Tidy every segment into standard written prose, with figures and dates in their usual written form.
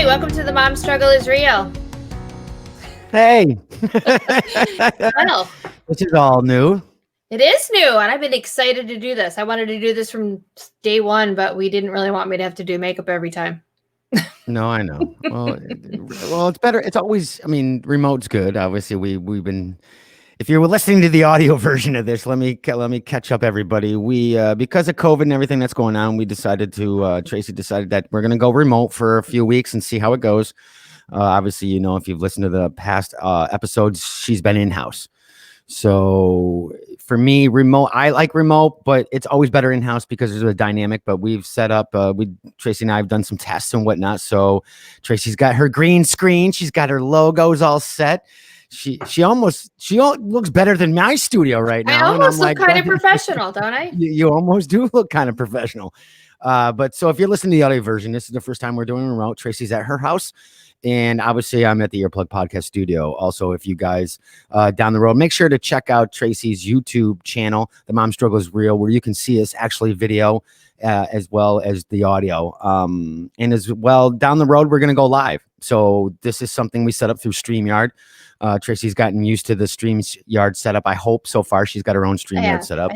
welcome to The Mom Struggle is Real. Hey. Well, This is all new. it is new, and I've been excited to do this. I wanted to do this from day one, but we didn't really want me to have to do makeup every time. No, I know. Well, it's better. It's always, remote's good. Obviously, we've been. If you were listening to the audio version of this, let me catch up, everybody. We because of COVID and everything that's going on, we decided to. Tracy decided that we're going to go remote for a few weeks and see how it goes. Obviously, if you've listened to the past episodes, she's been in-house. So for me, remote, I like remote, but it's always better in-house because there's a dynamic. But we've set up, Tracy and I have done some tests and whatnot. So Tracy's got her green screen. She's got her logos all set. She looks better than my studio right now. I almost look kind of professional, don't I? You almost do look kind of professional. But so if you're listening to the audio version, this is the first time we're doing remote. Tracy's at her house. And obviously, I'm at the Earplug Podcast Studio. Also, if you guys down the road, make sure to check out Tracy's YouTube channel, The Mom Struggle is Real, where you can see us actually video as well as the audio. And as well, down the road, we're going to go live. So this is something we set up through StreamYard. Tracy's gotten used to the StreamYard setup. I hope so far she's got her own StreamYard setup.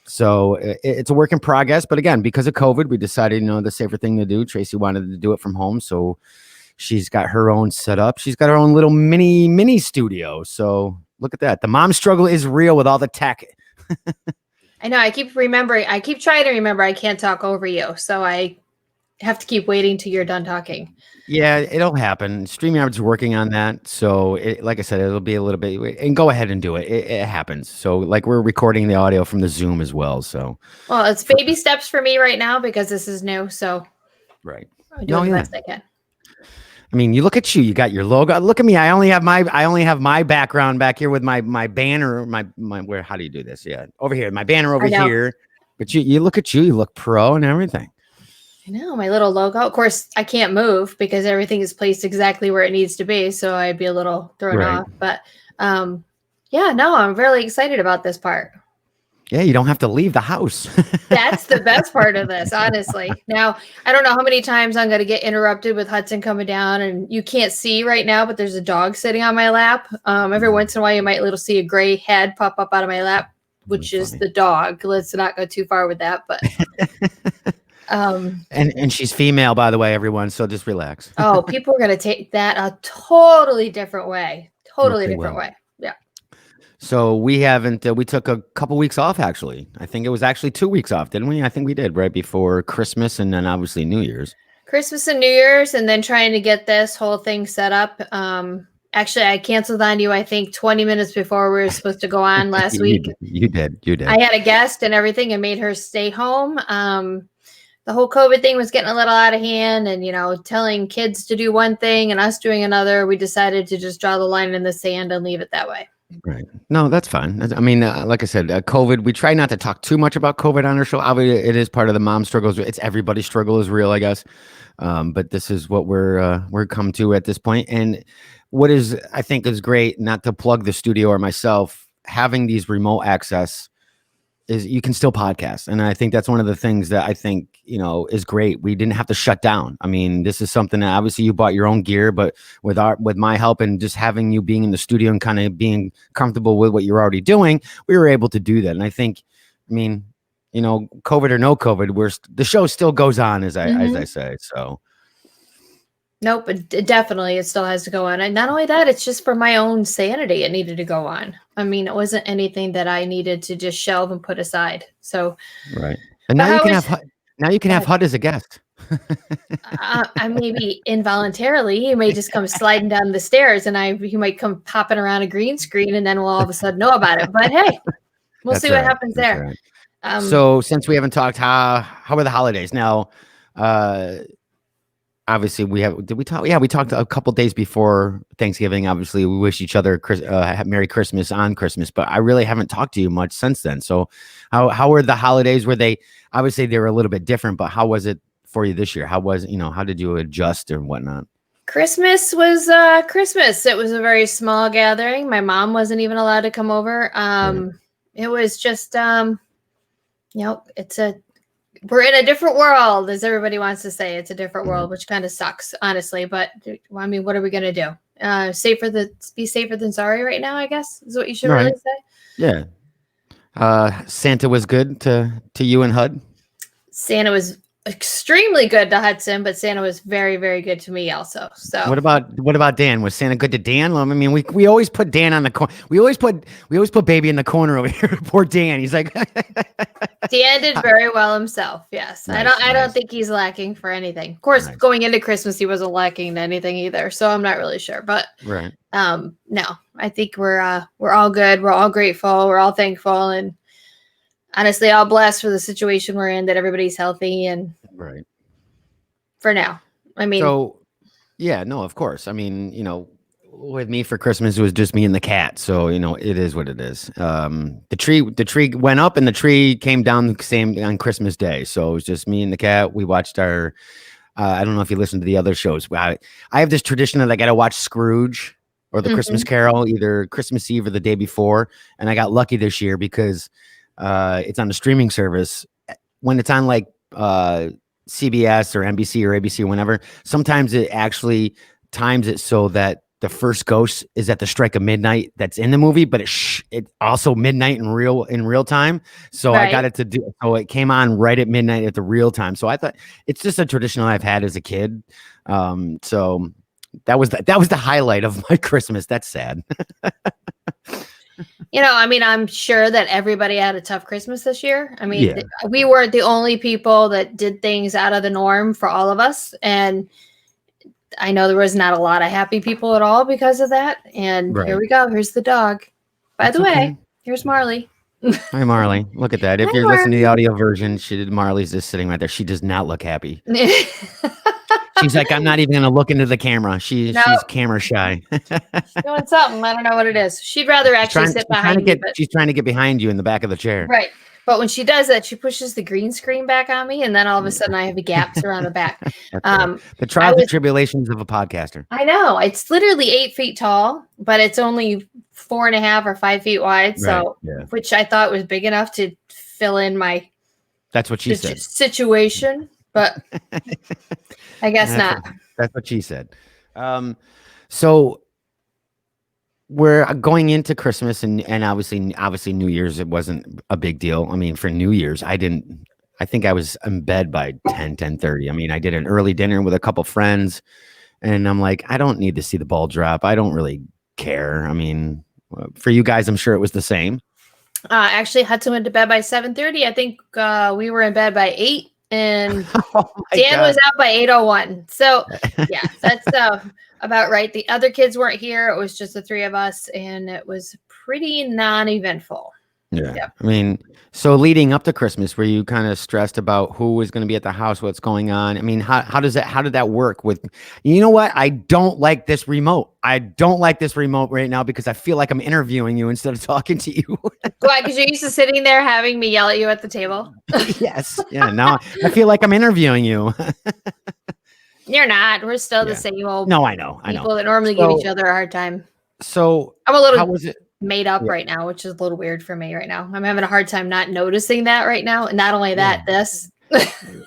So it's a work in progress. But again, because of COVID, we decided, the safer thing to do. Tracy wanted to do it from home. So she's got her own setup. She's got her own little mini studio. So look at that. The Mom Struggle is real with all the tech. I know. I keep trying to remember I can't talk over you. So I have to keep waiting till you're done talking. Yeah, it'll happen. StreamYard's working on that. So like I said, it'll be a little bit, and go ahead and do it. It happens. So like we're recording the audio from the Zoom as well. So. Well, it's baby steps for me right now because this is new. So. Right. I'm doing the best I can. You look at you. You got your logo. Look at me. I only have my background back here with my banner. My where? How do you do this? Yeah, over here. My banner over here. But you look at you. You look pro and everything. I know, my little logo. Of course, I can't move because everything is placed exactly where it needs to be. So I'd be a little thrown off. But yeah, no, I'm really excited about this part. Yeah, you don't have to leave the house. That's the best part of this, honestly. Now, I don't know how many times I'm going to get interrupted with Hudson coming down, and you can't see right now, but there's a dog sitting on my lap. Every once in a while, you might see a gray head pop up out of my lap, which is the dog. Let's not go too far with that, but. And she's female, by the way, everyone. So just relax. Oh, people are going to take that a totally different way. Totally different way. Yeah. So we haven't, we took a couple weeks off, actually. I think it was actually 2 weeks off, didn't we? I think we did right before Christmas and then obviously New Year's. Christmas and New Year's, and then trying to get this whole thing set up. Actually, I canceled on you, I think, 20 minutes before we were supposed to go on last week. You did. I had a guest and everything and made her stay home. The whole COVID thing was getting a little out of hand, and, telling kids to do one thing and us doing another. We decided to just draw the line in the sand and leave it that way. Right. No, that's fine. Like I said, COVID, we try not to talk too much about COVID on our show. Obviously, it is part of the mom struggles. It's everybody's struggle is real, I guess. But this is what we're come to at this point. And what is, I think, is great, not to plug the studio or myself, having these remote access is you can still podcast. And I think that's one of the things that I think, is great. We didn't have to shut down. This is something that obviously you bought your own gear, but with my help and just having you being in the studio and kind of being comfortable with what you're already doing, we were able to do that. And I think, COVID or no COVID, the show still goes on as I say, so. Nope, it still has to go on. And not only that, it's just for my own sanity. It needed to go on. It wasn't anything that I needed to just shelve and put aside. So, right. And now you can have HUD as a guest. I maybe involuntarily, he may just come sliding down the stairs, and he might come popping around a green screen, and then we'll all of a sudden know about it. But hey, we'll see what happens there. Right. So since we haven't talked, how are the holidays now? Obviously, did we talk? Yeah, we talked a couple days before Thanksgiving. Obviously, we wish each other Merry Christmas on Christmas, but I really haven't talked to you much since then. So how were the holidays? Were they, obviously they were a little bit different, but how was it for you this year? How was, how did you adjust and whatnot? Christmas was Christmas. It was a very small gathering. My mom wasn't even allowed to come over. It was just, it's a we're in a different world, as everybody wants to say. It's a different Right. world, which kind of sucks, honestly. But I mean, what are we gonna do? Be safer than sorry right now, I guess, is what you should really Right. say. Yeah. Santa was good to you and Hud. Santa was extremely good to Hudson, but Santa was very, very good to me also. So What about Dan? Was Santa good to Dan? Well, I mean, we always put Dan on the corner. We always put baby in the corner over here. Poor Dan. He's like Dan did very well himself. Yes. Nice, I don't nice. think he's lacking for anything. Of course, Nice. going into Christmas, he wasn't lacking to anything either. So I'm not really sure. But Right. no, I think we're all good. We're all grateful. We're all thankful, and honestly, all blessed for the situation we're in, that everybody's healthy, and Right. for now. I mean, So yeah, no, of course. I mean, with me for Christmas, it was just me and the cat. So, it is what it is. The tree went up and the tree came down the same on Christmas Day. So it was just me and the cat. We watched I don't know if you listen to the other shows. I have this tradition that I got to watch Scrooge or the Christmas Carol, either Christmas Eve or the day before. And I got lucky this year because it's on the streaming service. When it's on like CBS or NBC or ABC or whenever, sometimes it actually times it so that the first ghost is at the strike of midnight that's in the movie, but it also midnight in real time. So I got it to do. So it came on right at midnight at the real time. So I thought it's just a tradition I've had as a kid. So that was the highlight of my Christmas. That's sad. I mean, I'm sure that everybody had a tough Christmas this year. I mean, Yeah. we weren't the only people that did things out of the norm for all of us. And I know there was not a lot of happy people at all because of that. And Here we go. Here's the dog. By the way, here's Marley. Hi, Marley. Look at that. If you're listening to the audio version, Marley's just sitting right there. She does not look happy. She's like, I'm not even going to look into the camera. She's camera shy. She's doing something. I don't know what it is. She'd rather actually sit behind me. She's trying to get behind you in the back of the chair. Right. But when she does that, she pushes the green screen back on me, and then all of a sudden I have gaps around the back. The trials and tribulations of a podcaster. I know. It's literally 8 feet tall, but it's only 4.5 or 5 feet wide. So, which I thought was big enough to fill in my That's what she said. Situation, but I guess not. That's what she said. So we're going into Christmas and obviously New Year's, it wasn't a big deal. I mean, for New Year's, I think I was in bed by 10:30. I mean, I did an early dinner with a couple friends and I'm like, I don't need to see the ball drop. I don't really care. I mean, for you guys, I'm sure it was the same. Actually, Hudson went to bed by 7:30. I think we were in bed by 8, and Dan was out by 8:01. So yeah, that's about right. The other kids weren't here. It was just the three of us, and it was pretty non-eventful. Yeah. I mean, so leading up to Christmas, were you kind of stressed about who was going to be at the house, what's going on? I mean, how did that work with, you know what? I don't like this remote. I don't like this remote right now because I feel like I'm interviewing you instead of talking to you. Why? Because you're used to sitting there having me yell at you at the table. Yes. Yeah. Now I feel like I'm interviewing you. You're not. We're still the same old. No, I know. People that normally give each other a hard time. So I'm a little. How was it? Made up right now, which is a little weird for me right now. I'm having a hard time not noticing that right now. And not only that, this.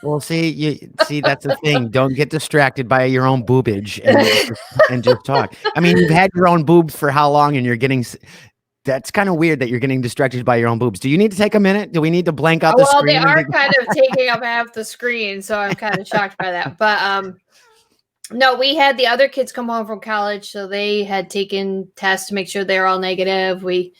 Well, see, that's the thing. Don't get distracted by your own boobage and just talk. I mean, you've had your own boobs for how long and you're getting, that's kind of weird that you're getting distracted by your own boobs. Do you need to take a minute? Do we need to blank out the screen? Well, they are kind of taking up half the screen. So I'm kind of shocked by that. But, no, we had the other kids come home from college, so they had taken tests to make sure they were all negative. And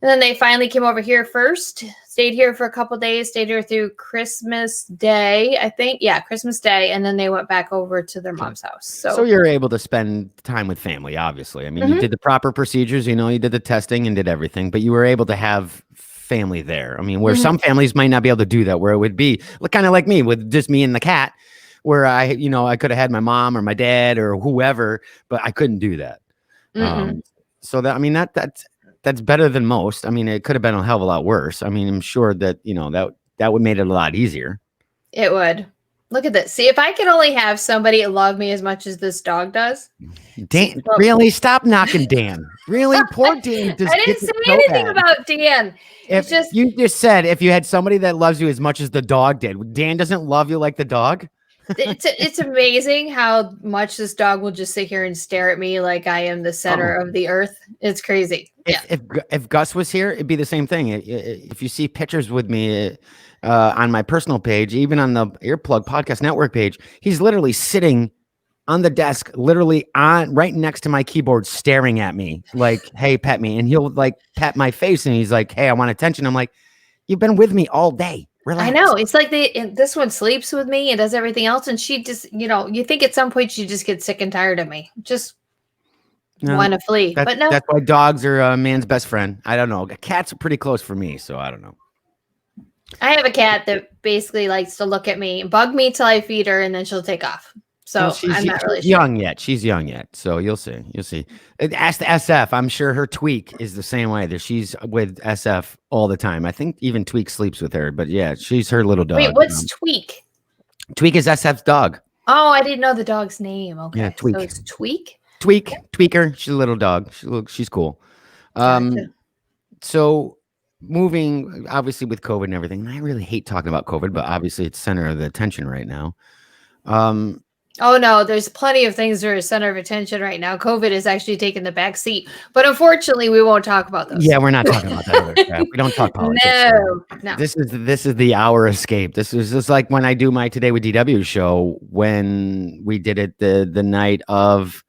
then they finally came over here first, stayed here for a couple days, stayed here through Christmas Day, I think. Yeah, Christmas Day, and then they went back over to their mom's house. So you're able to spend time with family, obviously. I mean, you did the proper procedures, you did the testing and did everything, but you were able to have family there. I mean, where some families might not be able to do that, where it would be kind of like me with just me and the cat. Where I could have had my mom or my dad or whoever, but I couldn't do that. So that's better than most. I mean, it could have been a hell of a lot worse. I mean, I'm sure that that would made it a lot easier. It would. Look at this. See, if I could only have somebody love me as much as this dog does. Dan, really? Stop knocking Dan. Really? Poor Dan just I didn't gets say it so anything bad. about Dan. If It's just you just said if you had somebody that loves you as much as the dog did, Dan doesn't love you like the dog? it's amazing how much this dog will just sit here and stare at me like I am the center of the earth. It's crazy. Yeah. If Gus was here, it'd be the same thing. If you see pictures with me on my personal page, even on the Earplug Podcast Network page, he's literally sitting on the desk, literally on right next to my keyboard, staring at me like, "Hey, pet me," and he'll like pat my face, and he's like, "Hey, I want attention." I'm like, "You've been with me all day. Relax." I know. It's like this one sleeps with me and does everything else. And she just, you think at some point she just gets sick and tired of me. Just No, want to flee. But no, that's why dogs are a man's best friend. I don't know. Cats are pretty close for me, so I don't know. I have a cat that basically likes to look at me, bug me till I feed her, and then she'll take off. So Well, she's I'm not really sure. young yet. She's young yet. So you'll see. You'll see. Ask the SF. I'm sure her Tweak is the same way. That she's with SF all the time. I think even Tweak sleeps with her. But yeah, she's her little dog. Wait, what's Tweak? Tweak is SF's dog. Oh, I didn't know the dog's name. Okay. Yeah, Tweak. So it's Tweak? Tweaker. She's a little dog. She's cool. Gotcha. So moving obviously with COVID and everything, and I really hate talking about COVID, but obviously it's center of the attention right now. Oh no, there's plenty of things that are center of attention right now. COVID is actually taking the back seat, but unfortunately, we won't talk about those. Yeah, we're not talking about that other crap. We don't talk politics. No. This is the hour escape. This is just like when I do my Today with DW show when we did it the night of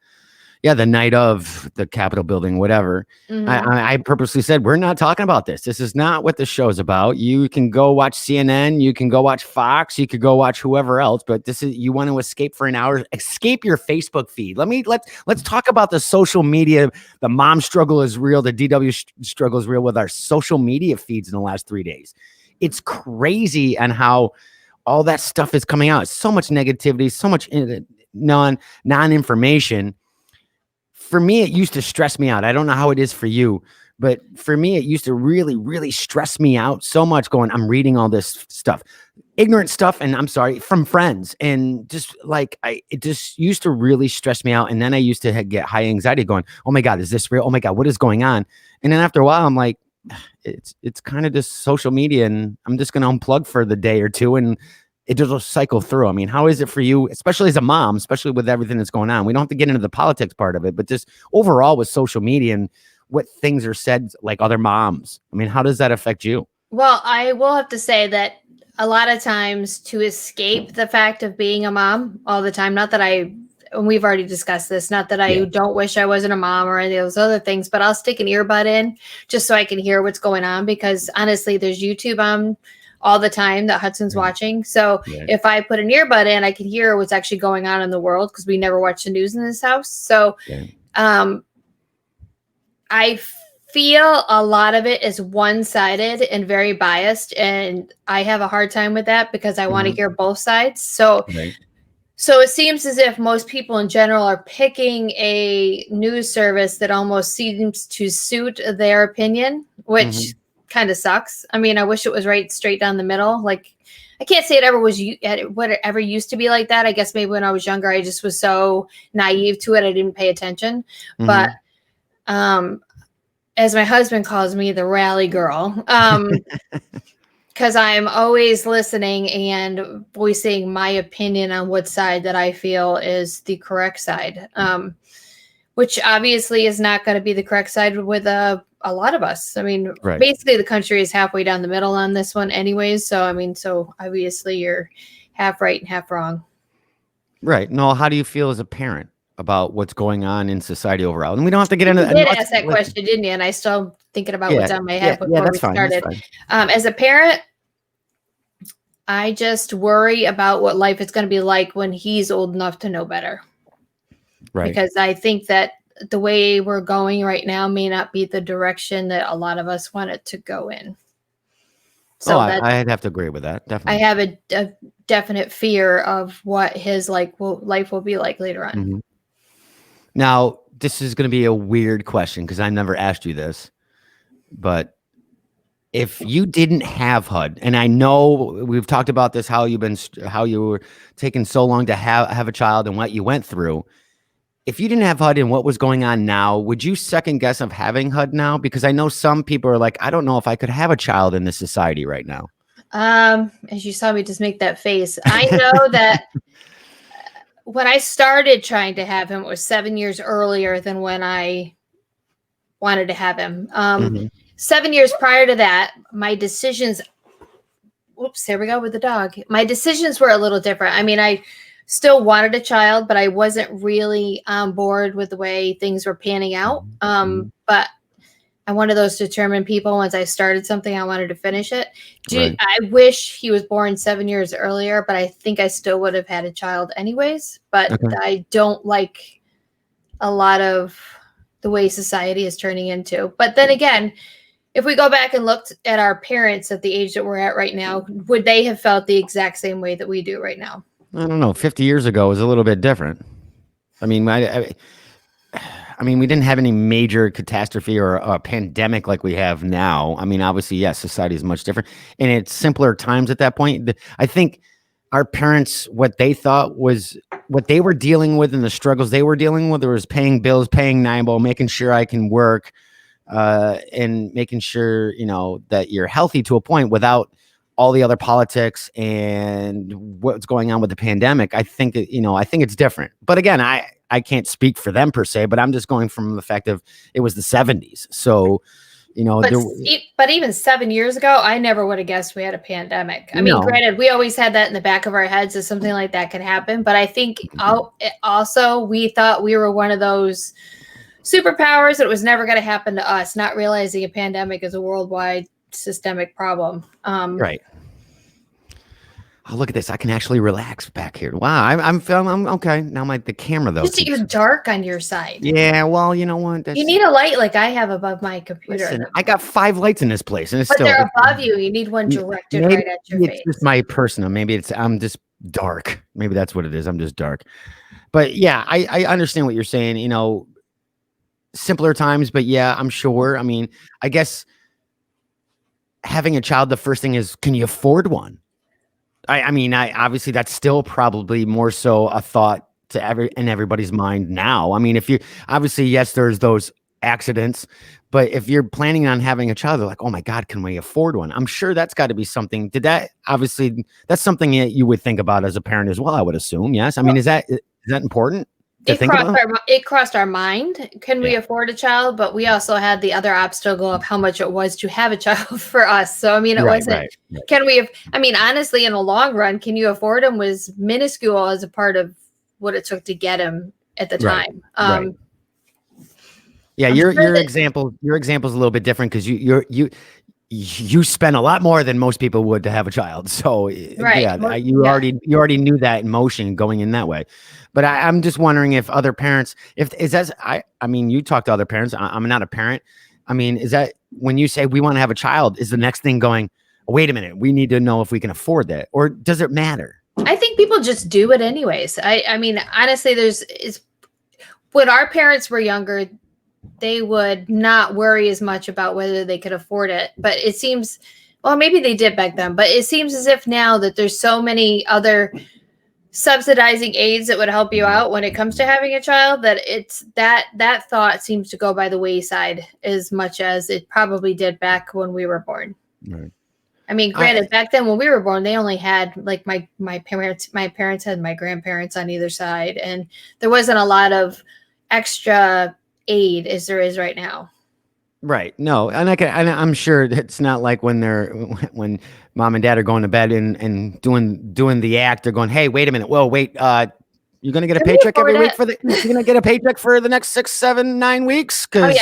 the Capitol building, whatever. Mhm. I purposely said, we're not talking about this. This is not what the show's about. You can go watch CNN. You can go watch Fox. You could go watch whoever else. But you want to escape for an hour, escape your Facebook feed. Let's talk about the social media. The mom struggle is real. The DW struggle is real with our social media feeds in the last 3 days. It's crazy and how all that stuff is coming out. So much negativity, so much non-information. For me, it used to stress me out. I don't know how it is for you, but for me, it used to really, really stress me out so much going, I'm reading all this stuff, ignorant stuff. And I'm sorry, from friends. And just like, it just used to really stress me out. And then I used to get high anxiety going, oh my God, is this real? Oh my God, what is going on? And then after a while, I'm like, it's kind of just social media and I'm just going to unplug for the day or two. And it just cycle through. I mean, how is it for you, especially as a mom, especially with everything that's going on? We don't have to get into the politics part of it, but just overall with social media and what things are said like other moms. I mean, how does that affect you? Well, I will have to say that a lot of times to escape the fact of being a mom all the time, not that and we've already discussed this, not that I don't wish I wasn't a mom or any of those other things, but I'll stick an earbud in just so I can hear what's going on because honestly, there's YouTube on all the time that Hudson's watching. So if I put an earbud in, I can hear what's actually going on in the world because we never watch the news in this house. So I feel a lot of it is one-sided and very biased. And I have a hard time with that because I want to hear both sides. So it seems as if most people in general are picking a news service that almost seems to suit their opinion, which kind of sucks. I mean, I wish it was right straight down the middle. Like, I can't say it ever used to be like that. I guess maybe when I was younger, I just was so naive to it. I didn't pay attention. But as my husband calls me, the rally girl, because I'm always listening and voicing my opinion on what side that I feel is the correct side. Which obviously is not going to be the correct side with a lot of us. I mean, basically the country is halfway down the middle on this one anyways. So, I mean, so obviously you're half right and half wrong. Right. No, how do you feel as a parent about what's going on in society overall? And we don't have to get into that. You did ask that question, didn't you? And I still thinking about what's on my head before we started. As a parent, I just worry about what life is going to be like when he's old enough to know better. Right. Because I think that the way we're going right now may not be the direction that a lot of us want it to go in. So I'd have to agree with that. Definitely. I have a definite fear of what his life will be like later on. Now, this is going to be a weird question because I never asked you this, but if you didn't have HUD, and I know we've talked about this, how you were taking so long to have a child and what you went through. If you didn't have HUD and what was going on now, would you second guess of having HUD now? Because I know some people are like, I don't know if I could have a child in this society right now. As you saw me just make that face, I know that when I started trying to have him, it was 7 years earlier than when I wanted to have him. 7 years prior to that, my decisions, whoops, there we go with the dog. My decisions were a little different. I mean, I still wanted a child, but I wasn't really on board with the way things were panning out. But I'm one of those determined people. Once I started something, I wanted to finish it. Right. I wish he was born 7 years earlier, but I think I still would have had a child anyways. But I don't like a lot of the way society is turning into. But then again, if we go back and looked at our parents at the age that we're at right now, would they have felt the exact same way that we do right now? I don't know. 50 years ago was a little bit different. I mean, I mean, we didn't have any major catastrophe or a pandemic like we have now. I mean, obviously, yes, society is much different, and it's simpler times at that point. I think our parents, what they thought was what they were dealing with and the struggles they were dealing with, was paying bills, paying NIMBO, making sure I can work, and making sure, that you're healthy to a point without all the other politics and what's going on with the pandemic. I think it's different. But again, I can't speak for them per se, but I'm just going from the fact of it was the 70s. So, but even 7 years ago, I never would have guessed we had a pandemic. I mean, granted, we always had that in the back of our heads as something like that could happen. But I think also we thought we were one of those superpowers that it was never going to happen to us, not realizing a pandemic is a worldwide systemic problem. Right. Oh, look at this! I can actually relax back here. Wow, I'm okay now. The camera though. Just you're dark on your side. Yeah, well, you know what? You need a light like I have above my computer. Listen, I got 5 lights in this place, and they're above you. You need one directed right at your face. It's just my personal. Maybe I'm just dark. Maybe that's what it is. I'm just dark. But yeah, I understand what you're saying. Simpler times, but yeah, I'm sure. I mean, I guess having a child, the first thing is, can you afford one? I mean, obviously that's still probably more so a thought to everybody's mind now. I mean, if you obviously, yes, there's those accidents, but if you're planning on having a child, they're like, oh my God, can we afford one? I'm sure that's got to be something. That's something that you would think about as a parent as well, I would assume. Yes. I mean, is that important? It crossed our mind. Can we afford a child? But we also had the other obstacle of how much it was to have a child for us. So, I mean, it wasn't, can we have, I mean, honestly, in the long run, can you afford him was minuscule as a part of what it took to get him at the time. Yeah. Your example is a little bit different because you spend a lot more than most people would to have a child. So you already knew that in motion going in that way. But I'm just wondering if other parents, I mean, you talk to other parents. I'm not a parent. I mean, is that when you say we want to have a child, is the next thing going, wait a minute, we need to know if we can afford that, or does it matter? I think people just do it anyways. I mean, honestly, when our parents were younger, they would not worry as much about whether they could afford it. But it seems, well, maybe they did back then, but it seems as if now that there's so many other subsidizing aids that would help you out when it comes to having a child, that it's that thought seems to go by the wayside as much as it probably did back when we were born. Right. I mean, granted, back then when we were born, they only had like my parents had my grandparents on either side, and there wasn't a lot of extra aid as there is right now. Right. No, and I'm sure it's not like when mom and dad are going to bed and doing the act, they're going, hey, wait a minute. Well, wait, you're going to get a paycheck every week you're going to get a paycheck for the next 6, 7, 9 weeks. I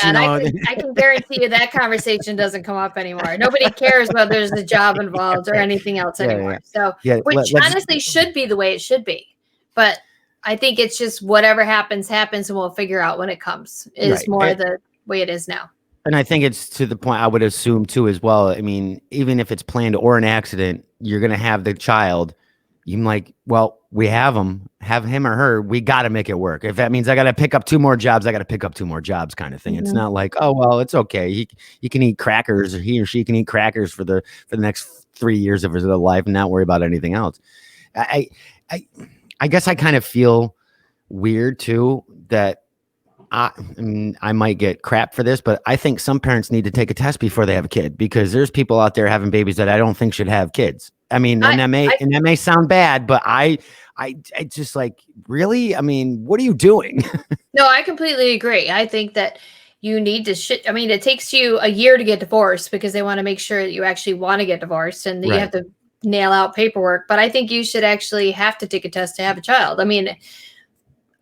can guarantee you that conversation doesn't come up anymore. Nobody cares whether there's a job involved or anything else anymore. So, which honestly should be the way it should be. But I think it's just whatever happens, and we'll figure out when it comes is more the way it is now. And I think it's to the point I would assume too as well. I mean, even if it's planned or an accident, you're going to have the child you're like, well, we have him or her. We got to make it work. If that means I got to pick up 2 more jobs, I got to pick up 2 more jobs, kind of thing. It's Mhm. not like, oh well, it's okay. He can eat crackers, or he or she can eat crackers for the next 3 years of his life and not worry about anything else. I I I guess I kind of feel weird too that I might get crap for this, but I think some parents need to take a test before they have a kid, because there's people out there having babies that I don't think should have kids. I mean, I, I and that may sound bad, but I just like, really? I mean, what are you doing? no, I completely agree. I think that you need to I mean, it takes you a year to get divorced because they want to make sure that you actually want to get divorced and that you have Right. to nail out paperwork. But I think you should actually have to take a test to have a child. I mean,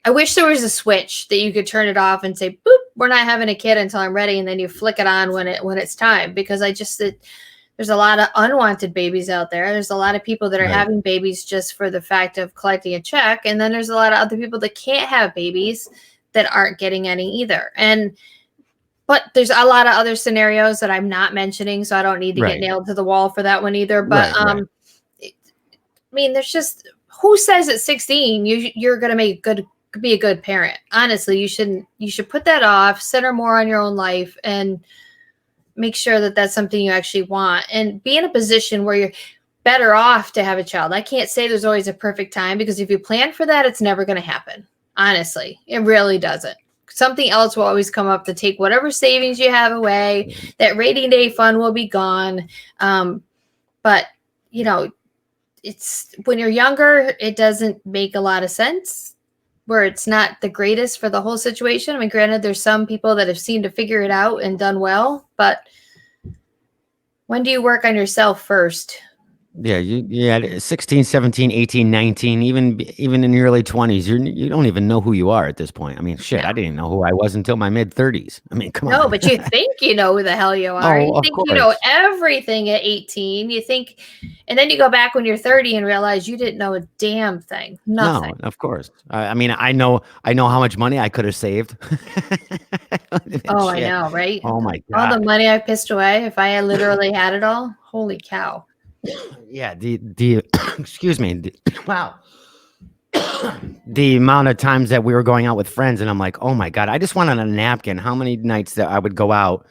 I wish there was a switch that you could turn it off and say, "Boop, we're not having a kid until I'm ready," and then you flick it on when it's time. Because there's a lot of unwanted babies out there. There's a lot of people that are Right. having babies just for the fact of collecting a check, and then there's a lot of other people that can't have babies that aren't getting any either. But there's a lot of other scenarios that I'm not mentioning, so I don't need to get Right. nailed to the wall for that one either. But Right. I mean, there's just who says at 16 you're gonna be a good parent. Honestly, you should put that off, center more on your own life, and make sure that that's something you actually want, and be in a position where you're better off to have a child. I can't say there's always a perfect time, because if you plan for that, it's never going to happen. Honestly, it really doesn't. Something else will always come up to take whatever savings you have away. That rainy day fund will be gone. But you know, it's when you're younger, it doesn't make a lot of sense, where it's not the greatest for the whole situation. I mean, granted, there's some people that have seemed to figure it out and done well, but when do you work on yourself first? Yeah, you had 16, 17, 18, 19, even in your early 20s, you don't even know who you are at this point. I mean, shit, No. I didn't know who I was until my mid 30s. I mean, come No, on. but you think you know who the hell you are. Oh, You of think you know course. everything at 18. You think, and then you go back when you're 30 and realize you didn't know a damn thing. Nothing. No, of course. I mean, I know how much money I could have saved. Oh, I Shit. know, right? Oh my All the God. money I pissed away if I had literally had it all. Holy cow. Yeah, the excuse me. Wow. The amount of times that we were going out with friends, and I'm like, oh my God, I just wanted a napkin. How many nights that I would go out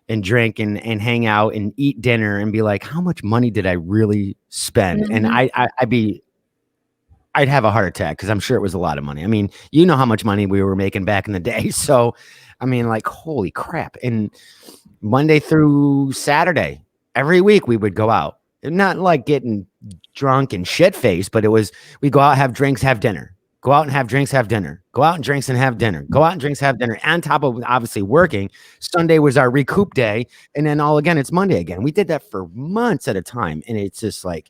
and drink and hang out and eat dinner and be like, how much money did I really spend? And Mhm. I'd have a heart attack, because I'm sure it was a lot of money. I mean, you know how much money we were making back in the day. So, I mean, like, holy crap. And Monday through Saturday, every week we would go out. Not like getting drunk and shit faced, but it was, we go out, have drinks, have dinner. Go out and have drinks, have dinner. Go out and drinks and have dinner. Go out and drinks, have dinner. On top of obviously working, Sunday was our recoup day. And then all again, it's Monday again. We did that for months at a time. And it's just like,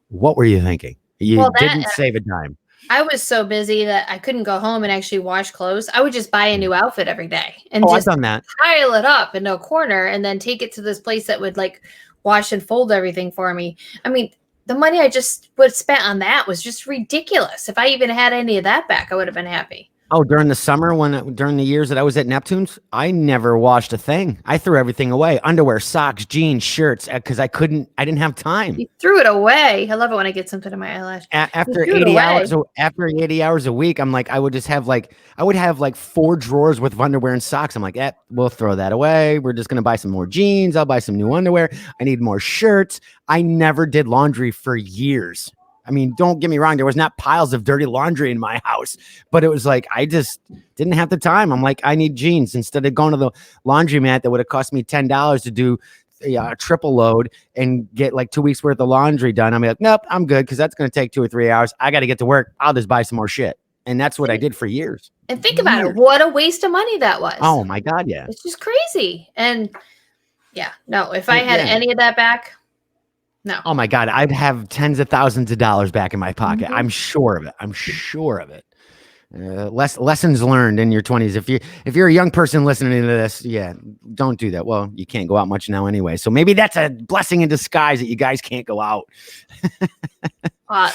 what were you thinking? You Well, that didn't save a dime. I was so busy that I couldn't go home and actually wash clothes. I would just buy a new outfit every day and Oh, I've just done that. pile it up in a corner and then take it to this place that would like wash and fold everything for me. I mean, the money I just would have spent on that was just ridiculous. If I even had any of that back, I would have been happy. Oh, during the summer, during the years that I was at Neptune's, I never washed a thing. I threw everything away: underwear, socks, jeans, shirts, because I didn't have time. You threw it away. I love it when I get something in my eyelash. You After threw it 80 away. hours, after 80 hours a week, I'm like, I would have like 4 drawers worth of underwear and socks. I'm like, we'll throw that away. We're just gonna buy some more jeans. I'll buy some new underwear. I need more shirts. I never did laundry for years. I mean, don't get me wrong, there was not piles of dirty laundry in my house, but it was like I just didn't have the time. I'm like, I need jeans. Instead of going to the laundromat that would have cost me $10 to do a triple load and get like 2 weeks worth of laundry done, I'm like, nope, I'm good, because that's going to take 2 or 3 hours. I got to get to work. I'll just buy some more shit. And that's what I did for years. And think about it. Years. What a waste of money that was. Oh my God, yeah. It's just crazy. And yeah, no, if I had Yeah. any of that back, no. Oh my God, I'd have tens of thousands of dollars back in my pocket. Mhm. I'm sure of it. I'm sure of it. Lessons learned in your 20s. If you're a young person listening to this, yeah, don't do that. Well, you can't go out much now anyway, so maybe that's a blessing in disguise that you guys can't go out.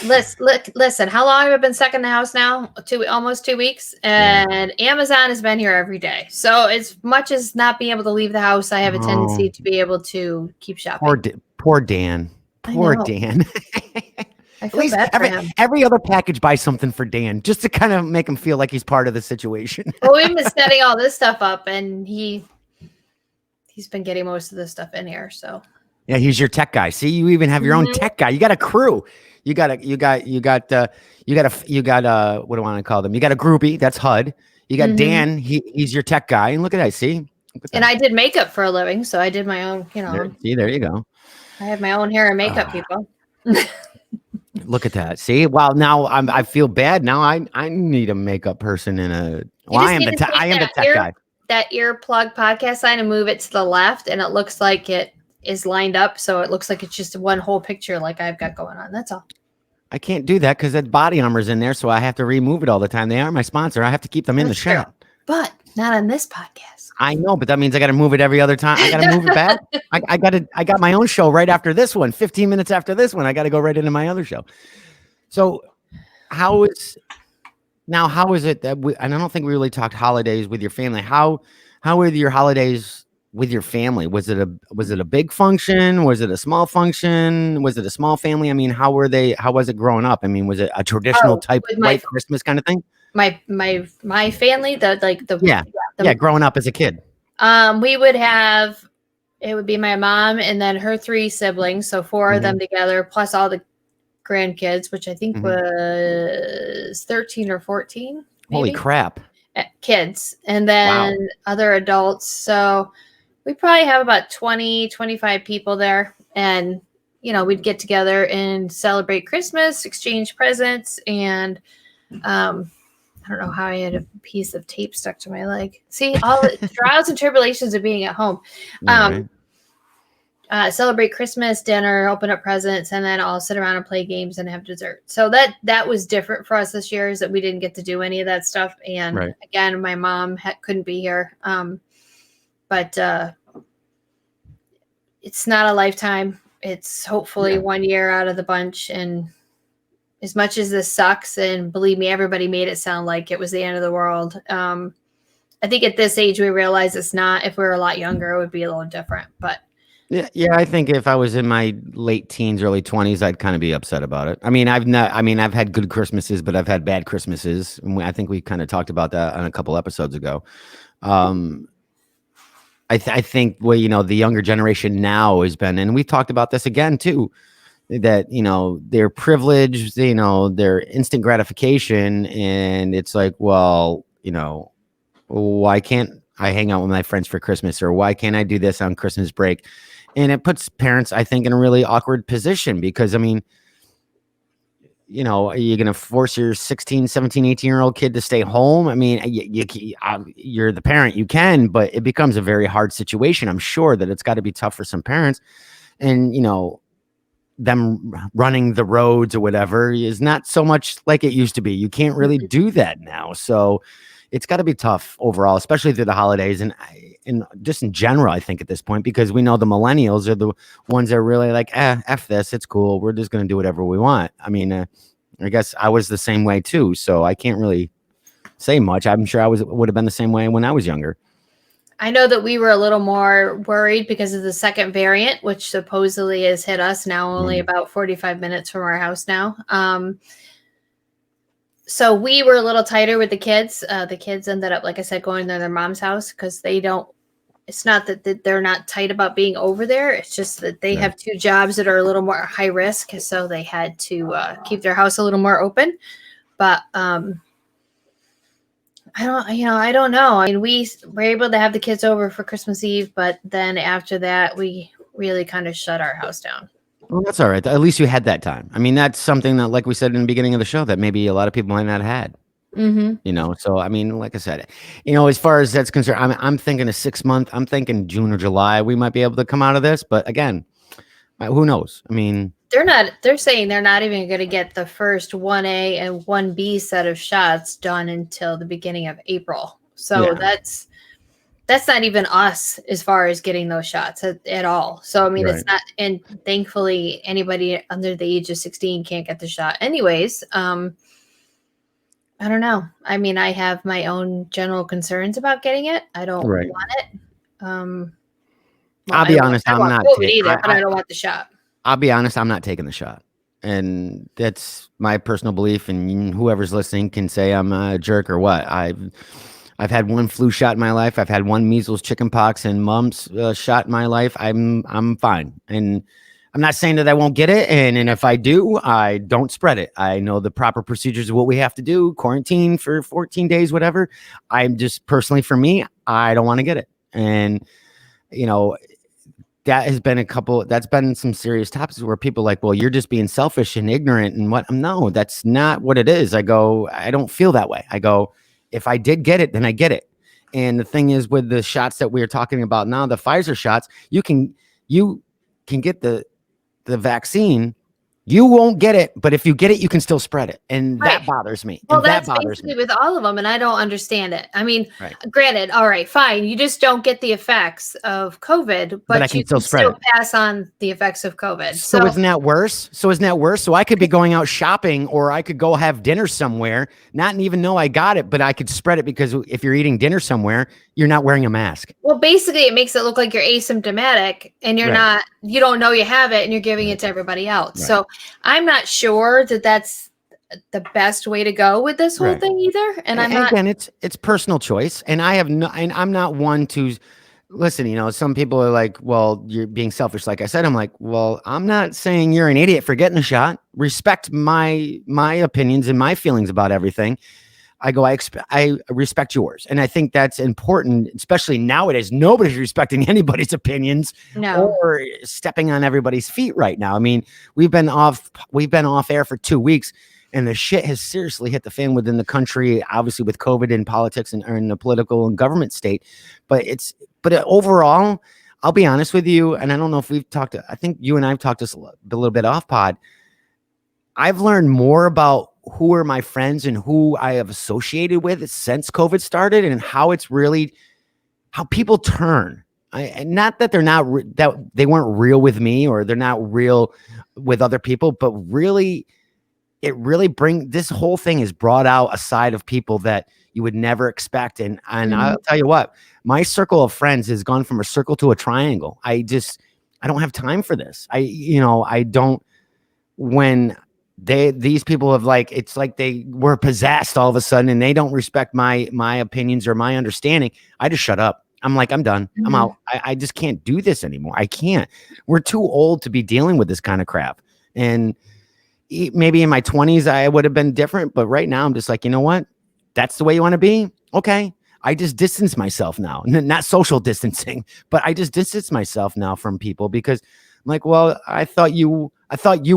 Listen, how long have I been stuck in the house now? Almost 2 weeks. And Amazon has been here every day. So as much as not being able to leave the house, I have a tendency to be able to keep shopping. Poor Dan. I Poor know. Dan. I At feel least bad for him. every other package buy something for Dan, just to kind of make him feel like he's part of the situation. Well, we've been setting all this stuff up, and he's been getting most of this stuff in here. So Yeah, he's your tech guy. See, you even have your own tech guy. You got a crew. You got what do I want to call them? You got a groupie. That's HUD. You got Dan. He's your tech guy. And look at that. See, and I did makeup for a living, so I did my own. There you go. I have my own hair and makeup people. Look at that. See, well, now I feel bad. Now I need a makeup person and a. Well, I am the tech guy. That earplug podcast sign and move it to the left, and it looks like it is lined up, so it looks like it's just one whole picture like I've got going on. That's all. I can't do that because that body armor's in there, so I have to remove it all the time. They are my sponsor. I have to keep them in the shot. But not on this podcast. I know, but that means I got to move it every other time. I got to move it back. I got my own show right after this one. 15 minutes after this one, I got to go right into my other show. So how is it that and I don't think we really talked holidays with your family. How were your holidays with your family? Was it a big function? Was it a small function? Was it a small family? I mean, how was it growing up? I mean, was it a traditional type white Christmas kind of thing? My family, growing up as a kid. We would have, it would be my mom and then her 3 siblings, so 4 of them together, plus all the grandkids, which I think was 13 or 14. Maybe. Holy crap. Kids, and then other adults. So we probably have about 20, 25 people there. And, we'd get together and celebrate Christmas, exchange presents, and I don't know how I had a piece of tape stuck to my leg. See, all the trials and tribulations of being at home. Celebrate Christmas, dinner, open up presents, and then all sit around and play games and have dessert. So that was different for us this year, is that we didn't get to do any of that stuff. And again, my mom couldn't be here. But it's not a lifetime. It's hopefully 1 year out of the bunch. And as much as this sucks, and believe me, everybody made it sound like it was the end of the world. I think at this age, we realize it's not. If we were a lot younger, it would be a little different. But yeah, I think if I was in my late teens, early 20s, I'd kind of be upset about it. I mean, I've had good Christmases, but I've had bad Christmases. And I think we kind of talked about that on a couple episodes ago. I think the younger generation now has been, and we've talked about this again too, that, they're privileged, their instant gratification. And it's like, well, why can't I hang out with my friends for Christmas, or why can't I do this on Christmas break? And it puts parents, I think, in a really awkward position because, I mean, are you going to force your 16, 17, 18-year-old kid to stay home? I mean, you're the parent, you can, but it becomes a very hard situation. I'm sure that it's got to be tough for some parents. And, them running the roads or whatever is not so much like it used to be. You can't really do that now. So it's got to be tough overall, especially through the holidays and just in general, I think, at this point, because we know the millennials are the ones that are really like, F this, it's cool. We're just going to do whatever we want. I mean, I guess I was the same way too, so I can't really say much. I'm sure would have been the same way when I was younger. I know that we were a little more worried because of the second variant, which supposedly has hit us now only about 45 minutes from our house now. So we were a little tighter with the kids. The kids ended up, like I said, going to their mom's house because it's not that they're not tight about being over there. It's just that they have 2 jobs that are a little more high risk. So they had to keep their house a little more open. But I don't know. I mean, we were able to have the kids over for Christmas Eve, but then after that, we really kind of shut our house down. Well, that's all right. At least you had that time. I mean, that's something that, like we said in the beginning of the show, that maybe a lot of people might not have had. So, I mean, like I said, as far as that's concerned, I'm thinking a 6 month, I'm thinking June or July, we might be able to come out of this. But again, who knows? I mean, they're saying they're not even going to get the first 1A and 1B set of shots done until the beginning of April. So that's not even us as far as getting those shots at all. So, I mean, it's not, and thankfully anybody under the age of 16 can't get the shot anyways. I don't know. I mean, I have my own general concerns about getting it. I don't want it. I'll be honest. I'm not COVID either, but I don't want the shot. I'll be honest. I'm not taking the shot. And that's my personal belief. And whoever's listening can say I'm a jerk or what. I've had one flu shot in my life. I've had one measles, chickenpox, and mumps shot in my life. I'm fine, and I'm not saying that I won't get it. And if I do, I don't spread it. I know the proper procedures of what we have to do, quarantine for 14 days, whatever. I'm just personally, for me, I don't want to get it. And you know, that's been some serious topics where people are like, well, you're just being selfish and ignorant and what. No, that's not what it is. I go, I don't feel that way. I go, if I did get it, then I get it. And the thing is, with the shots that we're talking about now, the Pfizer shots, you can get the vaccine. You won't get it, but if you get it, you can still spread it. And Right. that bothers me. Well, And that that's bothers me. basically with all of them, and I don't understand it. I mean, Right. granted, all right, fine. You just don't get the effects of COVID, But I but can you still can spread still it. pass on the effects of COVID. So isn't that worse? So I could be going out shopping, or I could go have dinner somewhere, not even know I got it, but I could spread it because if you're eating dinner somewhere, you're not wearing a mask. well, basically, it makes it look like you're asymptomatic and you're Right. not, you don't know you have it and you're giving it to everybody else. Right. So I'm not sure that that's the best way to go with this whole Right. thing either. And I'm not. Again, it's personal choice, and I'm not one to listen. Some people are like, well, you're being selfish. Like I said, I'm like, well, I'm not saying you're an idiot for getting a shot. Respect my opinions and my feelings about everything. I go, I respect yours. And I think that's important, especially nowadays. Nobody's respecting anybody's opinions No. or stepping on everybody's feet right now. I mean, we've been off air for 2 weeks, and the shit has seriously hit the fan within the country, obviously with COVID and politics and in the political and government state. But overall, I'll be honest with you, and I don't know if we've talked, I think you and I've talked just a little bit off pod. I've learned more about who are my friends and who I have associated with since COVID started, and how people turn. Not that they're not that they weren't real with me, or they're not real with other people, but really, this whole thing has brought out a side of people that you would never expect. And I'll tell you what, my circle of friends has gone from a circle to a triangle. I don't have time for this. I don't. When these people have, like, it's like they were possessed all of a sudden, and they don't respect my opinions or my understanding. I just shut up. I'm like, I'm done. I'm out. I just can't do this anymore. I can't. We're too old to be dealing with this kind of crap. And maybe in my 20s, I would have been different. But right now, I'm just like, you know what? That's the way you want to be. Okay. I just distance myself now, not social distancing, but I just distance myself now from people, because I'm like, well, I thought you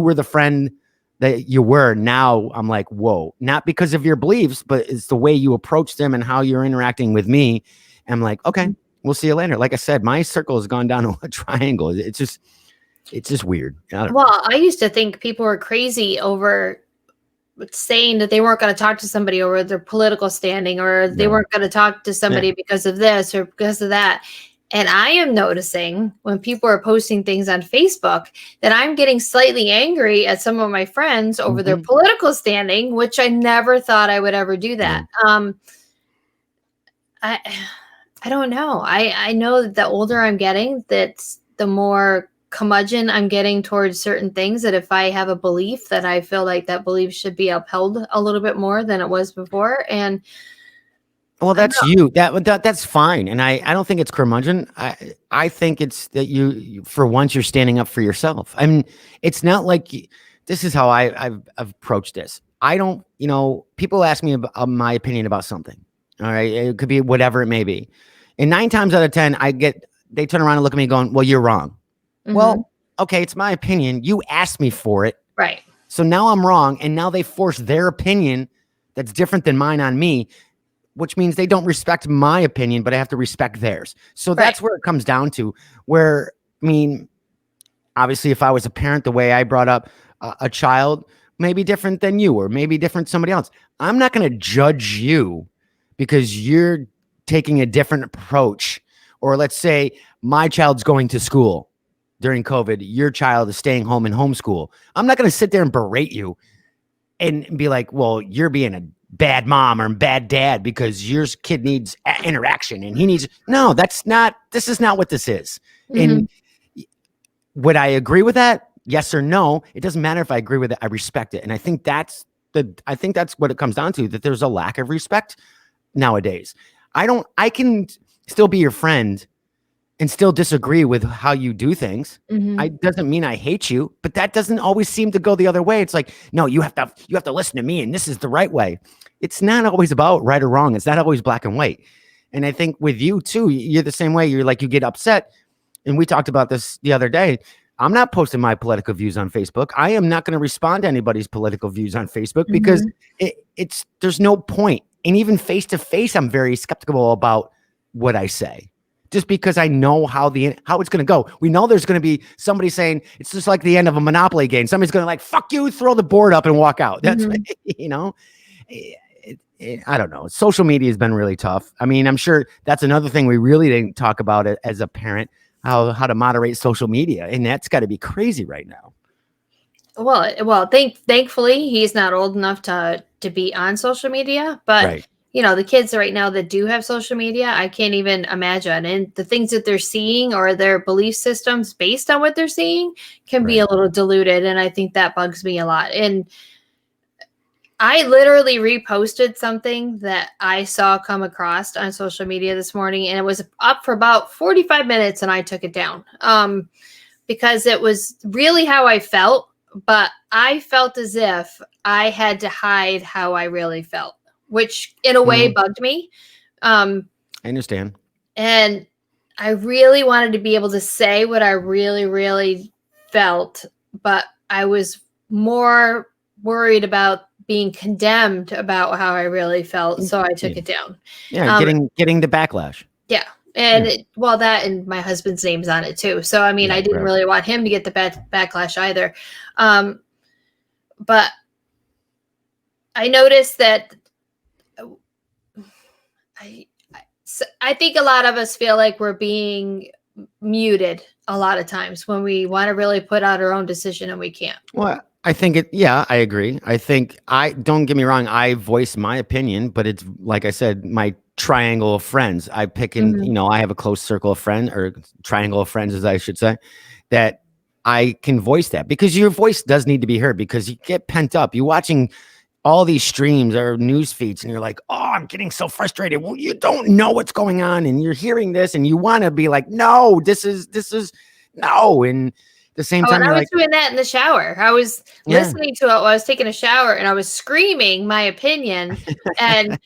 were the friend that you were. Now I'm like, whoa, not because of your beliefs, but it's the way you approach them and how you're interacting with me. And I'm like, okay, we'll see you later. Like I said, my circle has gone down to a triangle. It's just weird. Well, I used to think people were crazy over saying that they weren't going to talk to somebody over their political standing, or they weren't going to talk to somebody because of this or because of that. And I am noticing when people are posting things on Facebook that I'm getting slightly angry at some of my friends over their political standing, which I never thought I would ever do that. I don't know. I know that the older I'm getting, that's the more curmudgeon I'm getting towards certain things, that if I have a belief, that I feel like that belief should be upheld a little bit more than it was before. And well, that's you. That's fine, and I don't think it's curmudgeon. I think it's that you for once you're standing up for yourself. I mean, it's not like this is how I've approached this. I don't, people ask me about my opinion about something. All right, it could be whatever it may be, and 9 times out of 10, they turn around and look at me going, "Well, you're wrong." Well, okay, it's my opinion. You asked me for it, right? So now I'm wrong, and now they force their opinion that's different than mine on me, which means they don't respect my opinion, but I have to respect theirs. So that's where it comes down to, where, I mean, obviously, if I was a parent, the way I brought up a child may be different than you, or maybe different somebody else. I'm not going to judge you because you're taking a different approach. Or let's say my child's going to school during COVID, your child is staying home in homeschool. I'm not going to sit there and berate you and be like, well, you're being a bad mom or a bad dad because your kid needs interaction and he needs. No, this is not what this is. And would I agree with that? yes or no. It doesn't matter if I agree with it. I respect it. And I think that's what it comes down to, that there's a lack of respect nowadays. I can still be your friend and still disagree with how you do things. Mm-hmm. I doesn't mean I hate you, but that doesn't always seem to go the other way. It's like, no, you have to listen to me, and this is the right way. It's not always about right or wrong. It's not always black and white. And I think with you too, you're the same way. You're like, you get upset. And we talked about this the other day. I'm not posting my political views on Facebook. I am not going to respond to anybody's political views on Facebook because there's no point. And even face to face, I'm very skeptical about what I say, just because I know how it's going to go. We know there's going to be somebody saying it's just like the end of a Monopoly game. Somebody's going to like, fuck you, throw the board up and walk out. That's, I don't know. Social media has been really tough. I mean, I'm sure that's another thing we really didn't talk about it as a parent, how to moderate social media. And that's got to be crazy right now. Well, thankfully he's not old enough to be on social media, but Right. The kids right now that do have social media, I can't even imagine. And the things that they're seeing or their belief systems based on what they're seeing can be a little diluted. And I think that bugs me a lot. And I literally reposted something that I saw come across on social media this morning, and it was up for about 45 minutes and I took it down because it was really how I felt, but I felt as if I had to hide how I really felt, which in a way bugged me. I understand. And I really wanted to be able to say what I really, really felt, but I was more worried about being condemned about how I really felt. So I took it down. Yeah. Getting the backlash. Yeah. And that and my husband's name's on it too. So, I mean, I didn't really want him to get the backlash either. But I noticed that I think a lot of us feel like we're being muted a lot of times when we want to really put out our own decision and we can't. Well, I think I agree. I think don't get me wrong. I voice my opinion, but it's like I said, my triangle of friends. I pick in, I have a close circle of friends, or triangle of friends, as I should say, that I can voice that, because your voice does need to be heard, because you get pent up. You're watching all these streams or news feeds and you're like, oh, I'm getting so frustrated. Well, you don't know what's going on, and you're hearing this and you want to be like, no, this is no. And the same time, I was doing that in the shower. I was listening to it while I was taking a shower, and I was screaming my opinion. And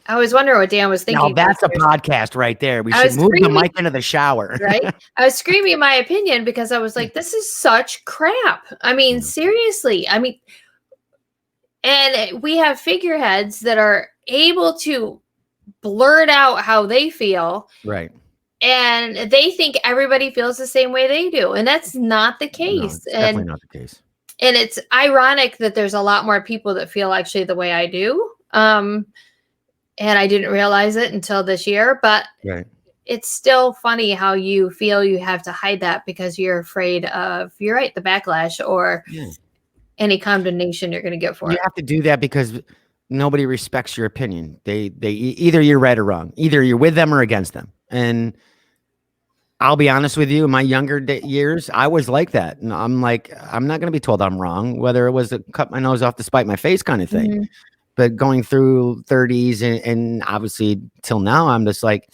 I was wondering what Dan was thinking. Now that's a podcast right there. We should move the mic into the shower. Right? I was screaming my opinion because I was like, this is such crap. I mean, seriously. I mean, and we have figureheads that are able to blurt out how they feel. Right. And they think everybody feels the same way they do. And that's not the case. No, it's definitely not the case. And it's ironic that there's a lot more people that feel actually the way I do. And I didn't realize it until this year. But it's still funny how you feel you have to hide that because you're afraid of, you're right, the backlash or any condemnation you're going to get for it. You have to do that because nobody respects your opinion. They either you're right or wrong. Either you're with them or against them. And I'll be honest with you, in my younger years, I was like that. And I'm like, I'm not going to be told I'm wrong, whether it was to cut my nose off to spite my face kind of thing. Mm-hmm. But going through 30s and obviously till now, I'm just like,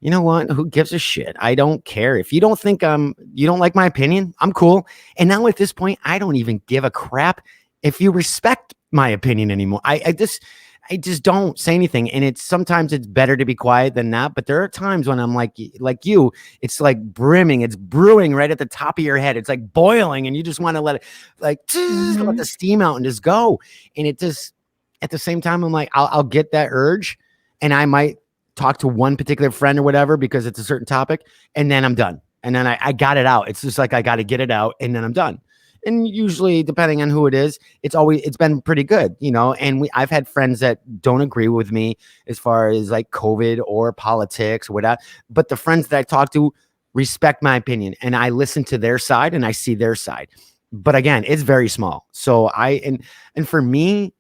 you know what? Who gives a shit? I don't care. If you don't think you don't like my opinion, I'm cool. And now at this point, I don't even give a crap if you respect my opinion anymore. I just don't say anything. And sometimes it's better to be quiet than not. But there are times when I'm like you, it's like brimming, it's brewing right at the top of your head. It's like boiling, and you just want to let it let the steam out and just go. And it just, at the same time, I'm like, I'll get that urge, and I might talk to one particular friend or whatever because it's a certain topic, and then I'm done. And then I got it out. It's just like I got to get it out, and then I'm done. And usually, depending on who it is, it's been pretty good, you know. And I've had friends that don't agree with me as far as like COVID or politics or whatever. But the friends that I talk to respect my opinion, and I listen to their side and I see their side. But again, it's very small. So and for me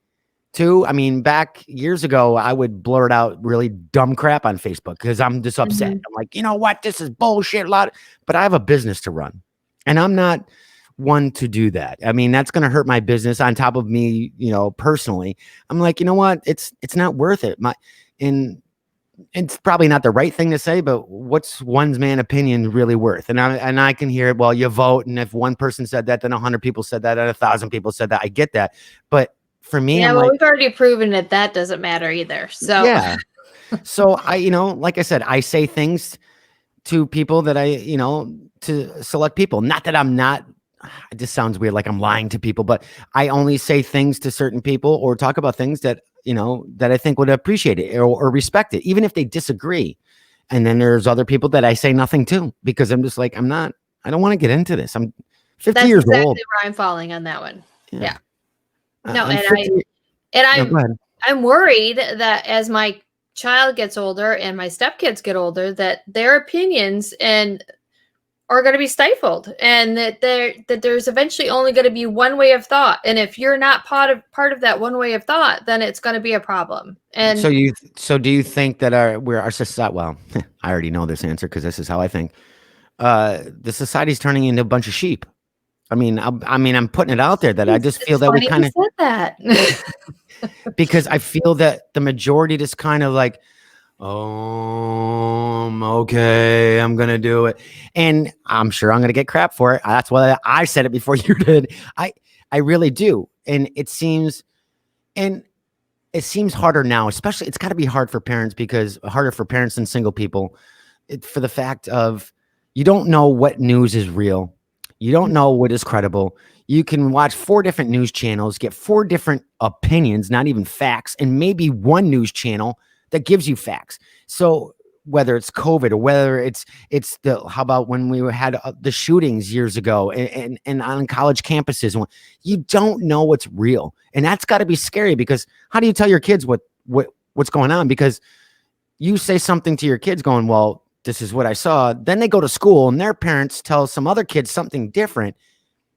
too, I mean, back years ago, I would blurt out really dumb crap on Facebook because I'm just upset. I'm like, you know what? This is bullshit. But I have a business to run, and I'm not one to do that. I mean, that's going to hurt my business on top of me, personally. I'm like, you know what? It's not worth it. And it's probably not the right thing to say, but what's one's man opinion really worth? And I can hear it. Well, you vote, and if one person said that, then 100 people said that, and 1,000 people said that. I get that, but for me, Yeah, I'm well, like, we've already proven that doesn't matter either. So yeah. So like I said, I say things to people that to select people. Not that I'm not. It just sounds weird, like I'm lying to people, but I only say things to certain people or talk about things that that I think would appreciate it or respect it, even if they disagree. And then there's other people that I say nothing to because I'm just like, I don't want to get into this. I'm 50 that's years exactly old. where I'm falling on that one. Yeah. Yeah. No, I'm and 50. No, go ahead. I'm worried that as my child gets older and my stepkids get older, that their opinions and are going to be stifled, and that there's eventually only going to be one way of thought. And if you're not part of that one way of thought, then it's going to be a problem. And So do you think that our society, well, I already know this answer because this is how I think. The society's turning into a bunch of sheep. I'm putting it out there that I just feel it's that we funny kind you of, said that. because I feel that the majority just kind of like, okay, I'm gonna do it, and I'm sure I'm gonna get crap for it. That's why I said it before you did. I really do, and and it seems harder now. Especially, it's got to be hard for parents because harder for parents than single people, for the fact of you don't know what news is real, you don't know what is credible. You can watch 4 different news channels, get 4 different opinions, not even facts, and maybe one news channel that gives you facts. So whether it's COVID or whether it's the how about when we had the shootings years ago and on college campuses, you don't know what's real, and that's got to be scary because how do you tell your kids what's going on? Because you say something to your kids going, well, this is what I saw. Then they go to school and their parents tell some other kids something different.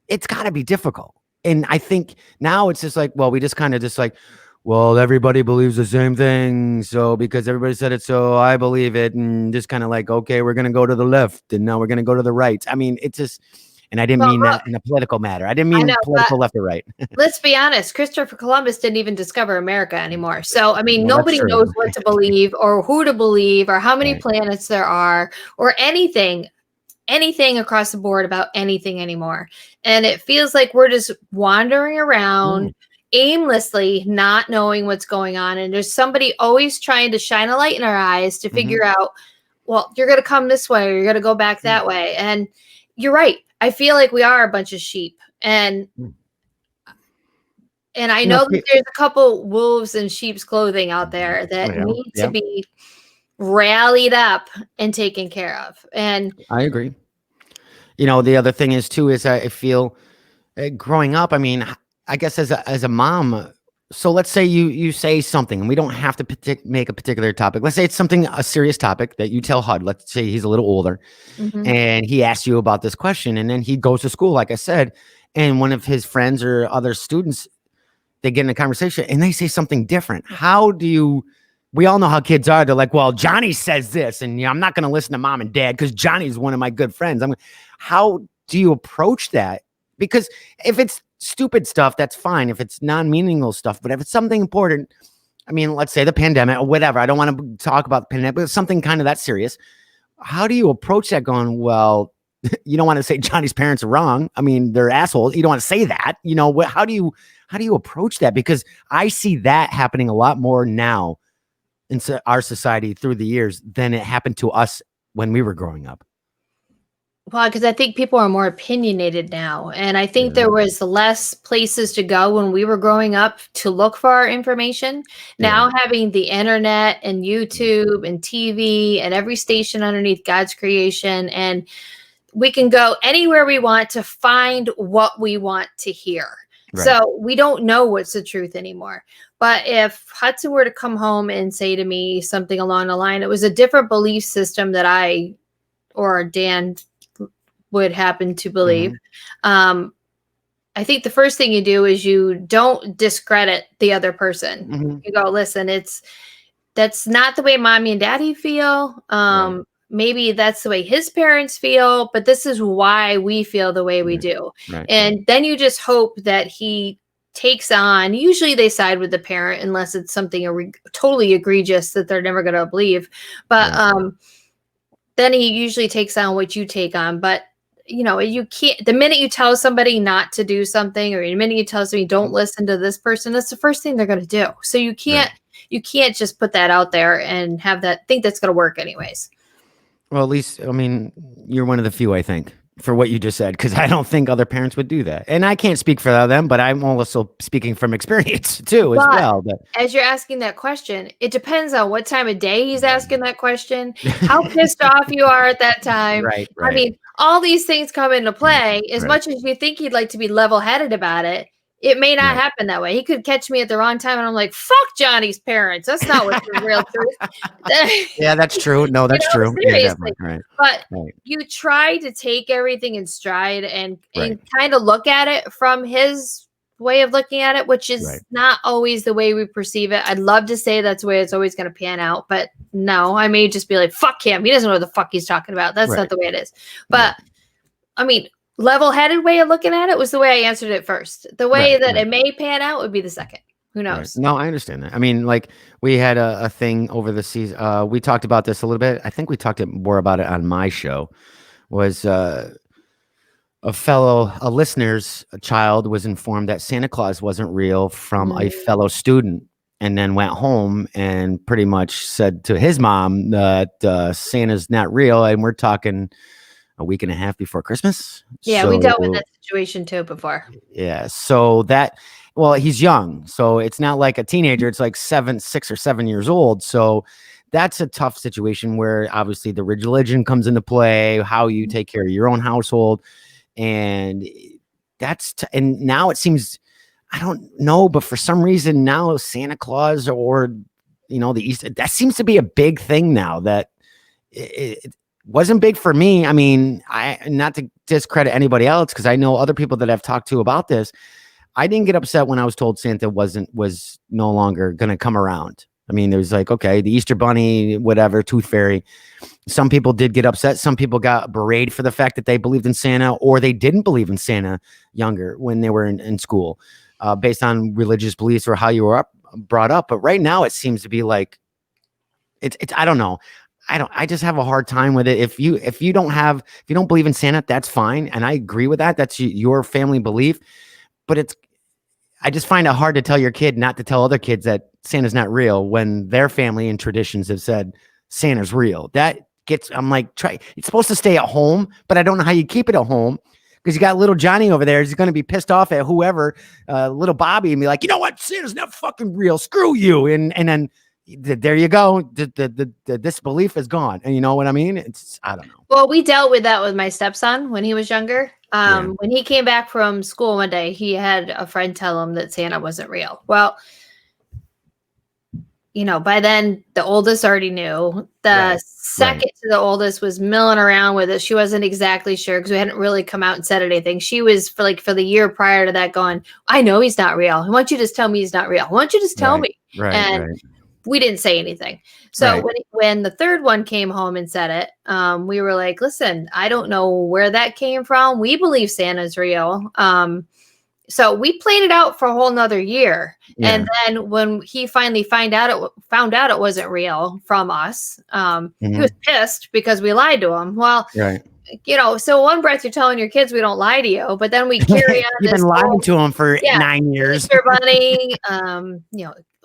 It's got to be difficult. And I think now it's just like, well, we just kind of just like, well, everybody believes the same thing. So because everybody said it, so I believe it. And just kind of like, okay, we're going to go to the left and now we're going to go to the right. I mean, it's just, and I didn't Well, mean look, that in a political matter. I didn't I know, mean but political left or right. let's be honest. Christopher Columbus didn't even discover America anymore. So, I mean, Well, that's nobody knows true. what to believe or who to believe or how many Right. planets there are or anything across the board about anything anymore. And it feels like we're just wandering around Mm, aimlessly, not knowing what's going on. And there's somebody always trying to shine a light in our eyes to mhm, figure out, well, you're going to come this way or you're going to go back mm, that way. And you're right. I feel like we are a bunch of sheep. mm. And I You know, know that there's a couple wolves in sheep's clothing out there oh, that yeah, need to yeah, be rallied up and taken care of. And I agree. The other thing is too is I feel growing up. I mean, I guess as a mom. So let's say you say something, and we don't have to make a particular topic. Let's say it's a serious topic that you tell HUD. Let's say he's a little older, mhm. and he asks you about this question, and then he goes to school, like I said, and one of his friends or other students, they get in a conversation and they say something different. How do you? We all know how kids are. They're like, well, Johnny says this, and I'm not going to listen to mom and dad because Johnny's one of my good friends. How do you approach that? Because if it's stupid stuff, that's fine. If it's non-meaningful stuff, but if it's something important, I mean, let's say the pandemic or whatever. I don't want to talk about the pandemic, but something kind of that serious. How do you approach that? Going, well, you don't want to say Johnny's parents are wrong. I mean, they're assholes. You don't want to say that. How do you approach that? Because I see that happening a lot more now in our society through the years than it happened to us when we were growing up. Well, because I think people are more opinionated now. And I think Yeah. there was less places to go when we were growing up to look for our information. Yeah. Now, having the internet and YouTube and TV and every station underneath God's creation, and we can go anywhere we want to find what we want to hear. Right. So we don't know what's the truth anymore. But if Hudson were to come home and say to me something along the line, it was a different belief system that I or Dan would happen to believe. Hmm. Um, I think the first thing you do is you don't discredit the other person. Hmm. You go, listen, that's not the way mommy and daddy feel. Right. maybe that's the way his parents feel, but this is why we feel the way we do. Right. And then you just hope that he takes on, usually they side with the parent unless it's something totally egregious that they're never going to believe. But then he usually takes on what you take on. But you can't, the minute you tell somebody not to do something, or the minute you tell somebody don't listen to this person, that's the first thing they're going to do. So you can't just put that out there and have that think that's going to work anyways. Well, at least, I mean, you're one of the few, I think, for what you just said, because I don't think other parents would do that. And I can't speak for them, but I'm also speaking from experience too, as well. But as you're asking that question, it depends on what time of day he's asking that question, how pissed off you are at that time. Right. I mean, all these things come into play. As much as you think you'd like to be level-headed about it, it may not happen that way. He could catch me at the wrong time, and I'm like, "Fuck Johnny's parents." That's not what's the real truth. Yeah, that's true. No, that's true. Seriously. Yeah, right. But you try to take everything in stride and kind of look at it from his way of looking at it, which is not always the way we perceive it. I'd love to say that's the way it's always going to pan out, but no, I may just be like, "Fuck him. He doesn't know what the fuck he's talking about." That's not the way it is. But I mean, level-headed way of looking at it was the way I answered it first. The way that it may pan out would be the second. Who knows? No, I understand that. I mean, like, we had a thing over the season. We talked about this a little bit. I think we talked more about it on my show. Was a listener's child was informed that Santa Claus wasn't real from a fellow student, and then went home and pretty much said to his mom that Santa's not real. And we're talking a week and a half before Christmas. Yeah, we dealt with that situation too before. Yeah. So he's young. So it's not like a teenager. It's like 6 or 7 years old. So that's a tough situation where obviously the religion comes into play, how you take care of your own household. And and now it seems, I don't know, but for some reason now Santa Claus or, the Easter, that seems to be a big thing now that it wasn't big for me. I mean, not to discredit anybody else, because I know other people that I've talked to about this. I didn't get upset when I was told Santa was no longer going to come around. I mean, there was like, okay, the Easter Bunny, whatever, Tooth Fairy. Some people did get upset. Some people got berated for the fact that they believed in Santa, or they didn't believe in Santa younger when they were in school, based on religious beliefs or how you were brought up. But right now it seems to be like, it's I don't know. I just have a hard time with it. If you don't believe in Santa, that's fine. And I agree with that. That's your family belief. But I just find it hard to tell your kid not to tell other kids that Santa's not real when their family and traditions have said Santa's real. I'm like, it's supposed to stay at home, but I don't know how you keep it at home, because you got little Johnny over there. He's going to be pissed off at whoever, little Bobby, and be like, you know what? Santa's not fucking real. Screw you. And then there you go. The disbelief is gone. And you know what I mean? I don't know. Well, we dealt with that with my stepson when he was younger. When he came back from school one day, he had a friend tell him that Santa wasn't real. Well, by then the oldest already knew. The second to the oldest was milling around with it. She wasn't exactly sure, because we hadn't really come out and said anything. She was for the year prior to that going, I know he's not real. Why don't you just tell me he's not real? Why don't you just tell me? We didn't say anything. So when the third one came home and said it, we were like, listen, I don't know where that came from. We believe Santa's real. So we played it out for a whole nother year. Yeah. And then when he finally found out it wasn't real from us, he was pissed because we lied to him. Well, so one breath you're telling your kids we don't lie to you, but then we carry on. You've been lying to them for 9 years. Easter Bunny,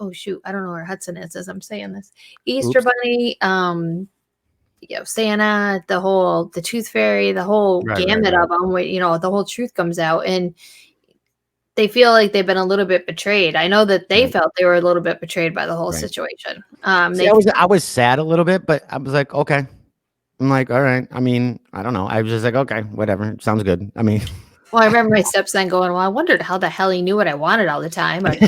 oh shoot, I don't know where Hudson is as I'm saying this. Easter Bunny, Santa, the Tooth Fairy, the whole gamut of them. The whole truth comes out, and they feel like they've been a little bit betrayed. I know that they felt they were a little bit betrayed by the whole situation. I was sad a little bit, but I was like, okay. I'm like, all right. I mean, I don't know. I was just like, okay, whatever. Sounds good. I mean, well, I remember my stepson going, well, I wondered how the hell he knew what I wanted all the time. Like,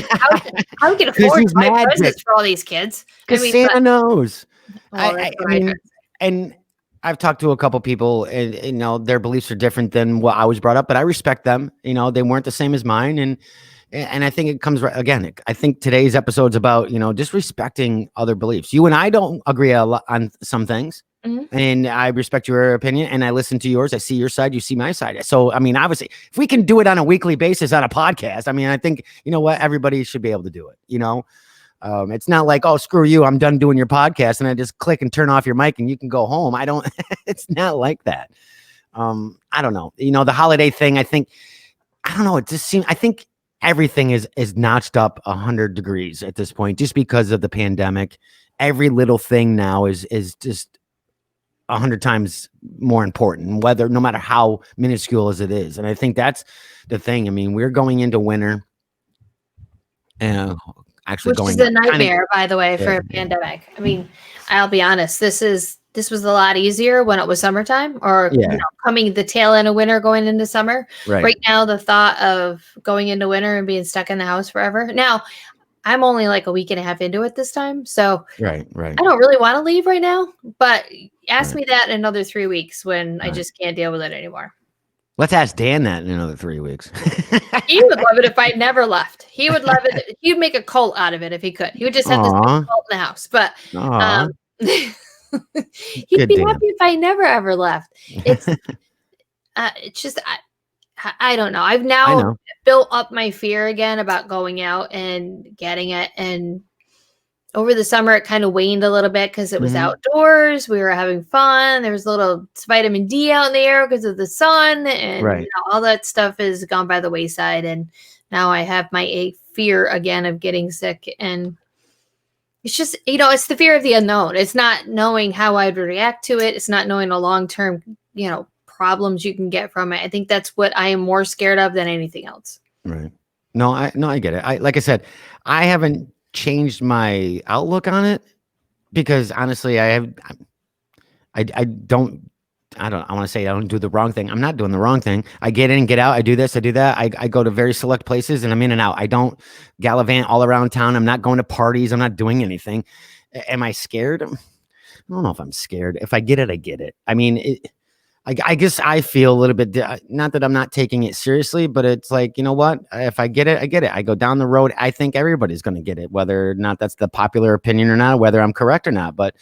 how he could afford to buy presents for all these kids? Because Santa knows. And I've talked to a couple people, and their beliefs are different than what I was brought up, but I respect them. They weren't the same as mine, and I think it comes again. I think today's episode's about just respecting other beliefs. You and I don't agree a lot on some things. Mhm. And I respect your opinion and I listen to yours. I see your side, you see my side. So, I mean, obviously, if we can do it on a weekly basis on a podcast, I mean, I think, you know what, everybody should be able to do it. It's not like, oh, screw you, I'm done doing your podcast and I just click and turn off your mic and you can go home. I don't, it's not like that. I don't know. The holiday thing, I think, I don't know. It just seems, I think everything is notched up 100 degrees at this point, just because of the pandemic. Every little thing now is just 100 times more important, whether no matter how minuscule as it is. And I think that's the thing. I mean, we're going into winter and actually Which is going a kind of, nightmare, by the way, for yeah, a pandemic. I mean, I'll be honest, this was a lot easier when it was summertime or yeah, coming the tail end of winter going into summer. right, Right now, the thought of going into winter and being stuck in the house forever. Now, I'm only like a week and a half into it this time, so right, right, I don't really want to leave right now. But ask right, me that in another 3 weeks when I right. just can't deal with it anymore. Let's ask Dan that in another 3 weeks. He would love it if I never left. He would love it. He'd make a cult out of it if he could. He would just have this big Aw, cult in the house. But aw, um, he'd good be Dan. happy if I never ever left. It's just I don't know. I've I now know. built up my fear again about going out and getting it. And over the summer, it kind of waned a little bit because it was Mhm. outdoors. We were having fun. There was a little vitamin D out in the air because of the sun, and Right. all that stuff has gone by the wayside. And now I have my fear again of getting sick. And it's just, it's the fear of the unknown. It's not knowing how I would react to it. It's not knowing the long term, problems you can get from it. I think that's what I am more scared of than anything else. Right. No, I get it. Like I said, I haven't changed my outlook on it because honestly, I don't, I want to say I don't do the wrong thing. I'm not doing the wrong thing. I get in, get out. I do this, I do that. I go to very select places and I'm in and out. I don't gallivant all around town. I'm not going to parties. I'm not doing anything. Am I scared? I don't know if I'm scared. If I get it, I get it. I mean, I guess I feel a little bit, not that I'm not taking it seriously, but it's like, you know what? If I get it, I get it. I go down the road. I think everybody's going to get it, whether or not that's the popular opinion or not, whether I'm correct or not. But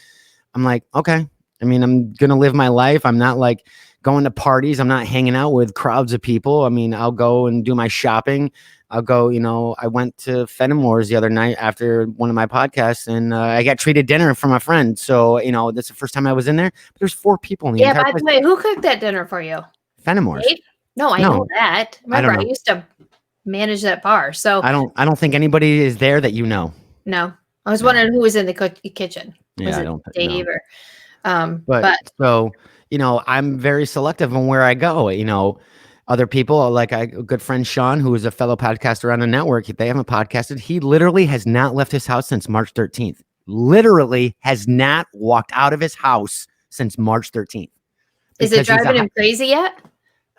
I'm like, okay. I mean, I'm going to live my life. I'm not like going to parties. I'm not hanging out with crowds of people. I mean, I'll go and do my shopping. I'll go, I went to Fenimore's the other night after one of my podcasts and I got treated dinner from a friend. So, that's the first time I was in there. But there's 4 people in the Yeah, entire by place. the way, who cooked that dinner for you? Fenimore's. Dave? No, I No, know that. I don't Remember, I know. used to manage that bar. So I don't think anybody is there that you know. no, I was Yeah. wondering who was in the kitchen. Was Yeah, I it don't Dave know. or But but so, I'm very selective on where I go. Other people like a good friend Sean, who is a fellow podcaster on the network. They haven't podcasted. He literally has not left his house since March 13th. Literally has not walked out of his house since March 13th. is it driving him crazy yet?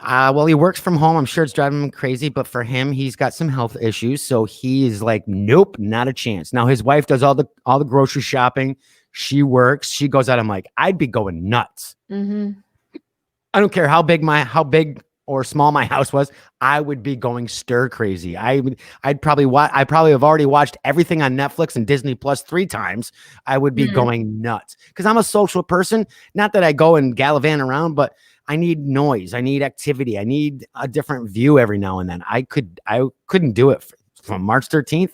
Well, he works from home. I'm sure it's driving him crazy, but for him, he's got some health issues, so he is like, nope, not a chance. Now his wife does all the grocery shopping. She works. She goes out. I'm like, I'd be going nuts. Mm-hmm. I don't care how big or small my house was. I would be going stir crazy. I'd probably I probably have already watched everything on Netflix and Disney Plus 3 times. I would be going nuts because I'm a social person. Not that I go and gallivant around, but I need noise. I need activity. I need a different view every now and then. I couldn't do it from March 13th.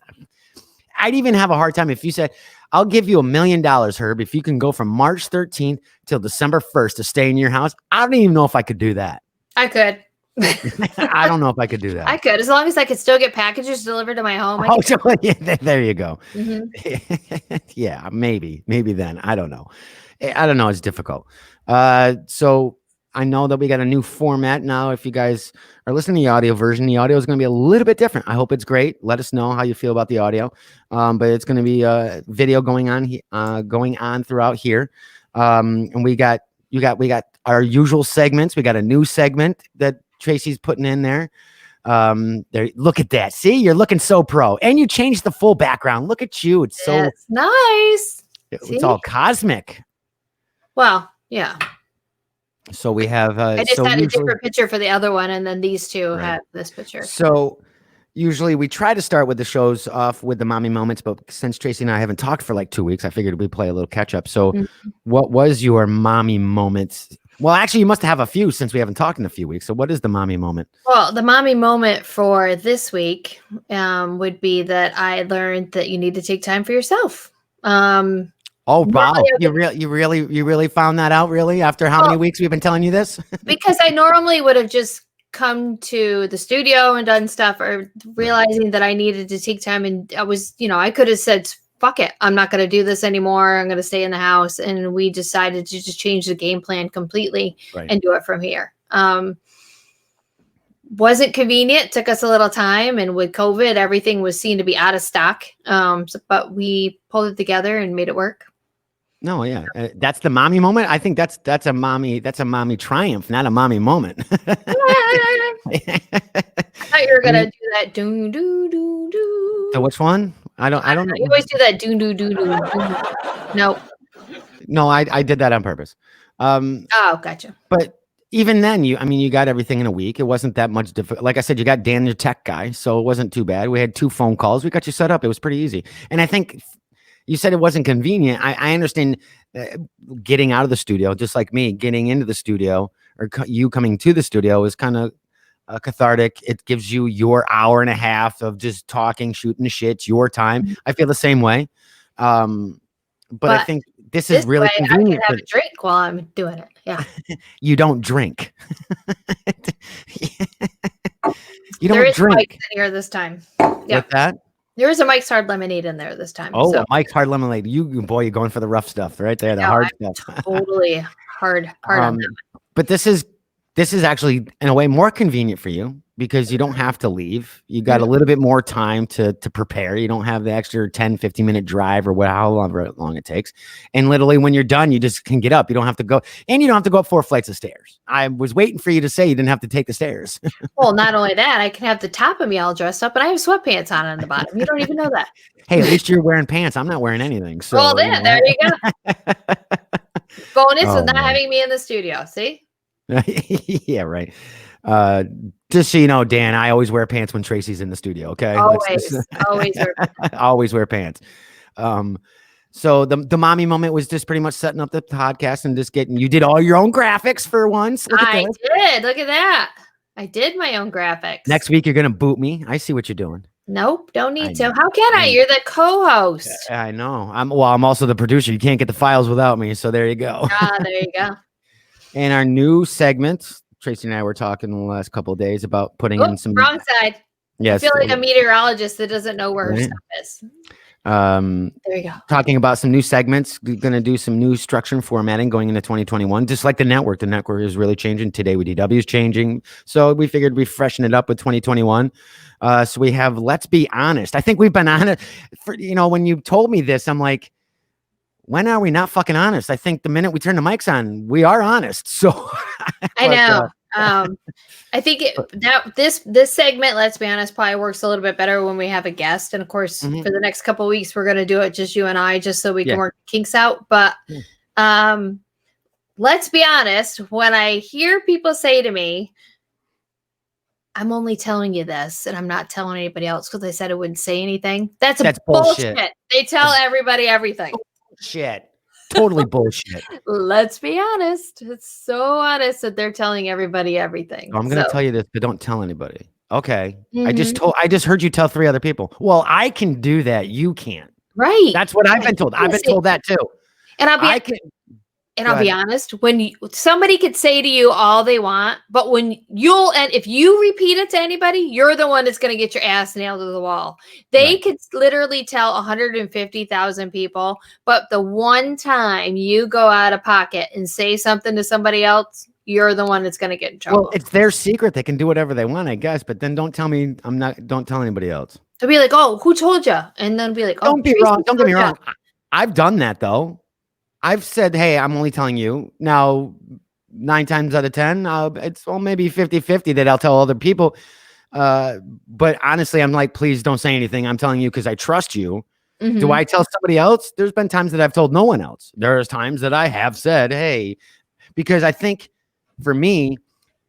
I'd even have a hard time if you said, I'll give you $1 million, Herb, if you can go from March 13th till December 1st to stay in your house. I don't even know if I could do that. I could. I don't know if I could do that. I could, as long as I could still get packages delivered to my home. Oh, yeah, there you go. Mm-hmm. Yeah, maybe then. I don't know. It's difficult. So I know that we got a new format now. If you guys are listening to the audio version, the audio is going to be a little bit different. I hope it's great. Let us know how you feel about the audio. But it's going to be a video going on throughout here. And we got our usual segments. We got a new segment that Tracy's putting in there. Look at that. See, you're looking so pro, and you changed the full background. Look at you. It's so nice. It's all cosmic. Well, yeah. So we have. I just had a different picture for the other one, and then these two have this picture. So, usually we try to start with the shows off with the mommy moments, but since Tracy and I haven't talked for like 2 weeks, I figured we'd play a little catch up. So what was your mommy moments? Well, actually, you must have a few since we haven't talked in a few weeks. So what is the mommy moment? Well, the mommy moment for this week would be that I learned that you need to take time for yourself. Oh, wow. You really found that out, really? After how many weeks we've been telling you this? Because I normally would have just come to the studio and done stuff, or realizing that I needed to take time. And I was, I could have said, fuck it, I'm not going to do this anymore. I'm going to stay in the house. And we decided to just change the game plan completely and do it from here. Wasn't convenient, took us a little time. And with COVID, everything was seen to be out of stock. But we pulled it together and made it work. No, yeah, that's the mommy moment. I think that's a mommy triumph, not a mommy moment. I thought you were gonna do that do do do do. So which one? I don't know. You always do that do do do do. Nope. No, I did that on purpose. Oh, gotcha. But even then, you got everything in a week. It wasn't that much difficult. Like I said, you got Dan, your tech guy, so it wasn't too bad. We had 2 phone calls. We got you set up. It was pretty easy. And I think you said it wasn't convenient. I understand getting out of the studio, just like me, getting into the studio or you coming to the studio is kind of cathartic. It gives you your hour and a half of just talking, shooting the shit, your time. I feel the same way. But I think this is really convenient. I can have a drink while I'm doing it. Yeah. You don't drink. You there don't is drink. Mike's in here this time. Yeah. With that? There is a Mike's Hard Lemonade in there this time. Oh, Mike's Hard Lemonade. You boy, you're going for the rough stuff right there, the hard stuff. Totally hard on them. But this is actually in a way more convenient for you because you don't have to leave. You got a little bit more time to prepare. You don't have the extra 10, 15-minute drive or however long it takes. And literally when you're done, you just can get up. You don't have to go, and you don't have to go up 4 flights of stairs. I was waiting for you to say you didn't have to take the stairs. Well, not only that, I can have the top of me all dressed up, and I have sweatpants on the bottom. You don't even know that. Hey, at least you're wearing pants. I'm not wearing anything. So, well, then, there you go. Bonus is not having me in the studio. See? Yeah, right. Just so you know, Dan, I always wear pants when Tracy's in the studio. Okay, always wear pants. So the mommy moment was just pretty much setting up the podcast and just getting. You did all your own graphics for once. I did. Look at that. I did my own graphics. Next week you're gonna boot me. I see what you're doing. Nope, don't need to. How can I? You're the co-host. I know. I'm also the producer. You can't get the files without me. So there you go. There you go. And our new segment, Tracy and I were talking the last couple of days about putting in some wrong side. Yes. I feel like a meteorologist that doesn't know where her stuff is. There you go. Talking about some new segments, going to do some new structure and formatting going into 2021, just like the network. The network is really changing. Today with DW is changing. So we figured we'd freshen it up with 2021. So we have, let's be honest. I think we've been honest for, when you told me this, I'm like, when are we not fucking honest? I think the minute we turn the mics on, we are honest. So I know. I think this segment, let's be honest, probably works a little bit better when we have a guest. And of course, for the next couple of weeks, we're going to do it just you and I, just so we can work kinks out. But let's be honest, when I hear people say to me, I'm only telling you this and I'm not telling anybody else because I said I wouldn't say anything. That's bullshit. They tell everybody everything. Shit. Totally bullshit. Let's be honest. It's so honest that they're telling everybody everything. I'm going to tell you this, but don't tell anybody. Okay. I just heard you tell 3 other people. Well, I can do that. You can't. Right. That's what I've been told. I've been told that too. And I'll be honest, when somebody could say to you all they want, but if you repeat it to anybody, you're the one that's going to get your ass nailed to the wall. They could literally tell 150,000 people, but the one time you go out of pocket and say something to somebody else, you're the one that's going to get in trouble. Well, it's their secret. They can do whatever they want, I guess, but then don't tell me don't tell anybody else. They'll be like, oh, who told you? And then be like, oh, don't be wrong. Don't get me wrong. I've done that though. I've said, hey, I'm only telling you. Now, 9 times out of 10, it's maybe 50-50 that I'll tell other people. But honestly, I'm like, please don't say anything. I'm telling you because I trust you. Mm-hmm. Do I tell somebody else? There's been times that I've told no one else. There's times that I have said, hey, because I think for me,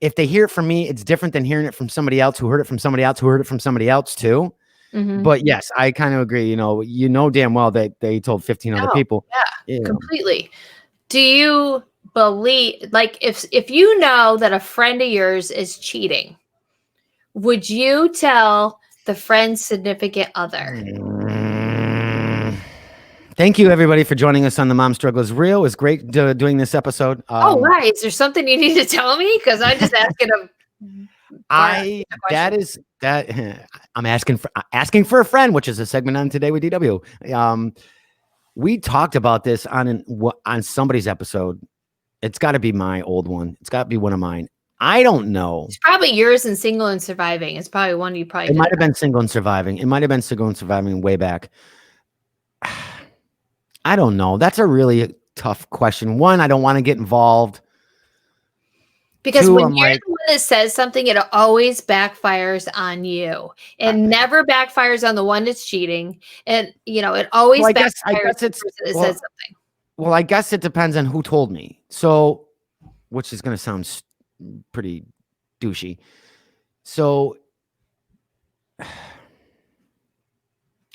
if they hear it from me, it's different than hearing it from somebody else who heard it from somebody else who heard it from somebody else too. Mhm. But yes, I kind of agree. You know damn well that they told 15 other Oh, people. yeah, completely. Do you believe, like, if you know that a friend of yours is cheating, would you tell the friend's significant other? Thank you, everybody, for joining us on The Mom Struggle is Real. It was great doing this episode. Oh, why? Is there something you need to tell me? Because I'm just asking a I'm asking for a friend, which is a segment on Today with DW. We talked about this on somebody's episode. It's got to be my old one. It's got to be one of mine. I don't know. It's probably yours and Single and Surviving. It's probably one you probably. It might have been Single and Surviving. It might have been Single and Surviving way back. I don't know. That's a really tough question. One, I don't want to get involved. Because Two, when I'm you're like, the one that says something, it always backfires on you. It never backfires on the one that's cheating. And it always backfires on the person that says something. Well, I guess it depends on who told me. So, which is going to sound pretty douchey. So,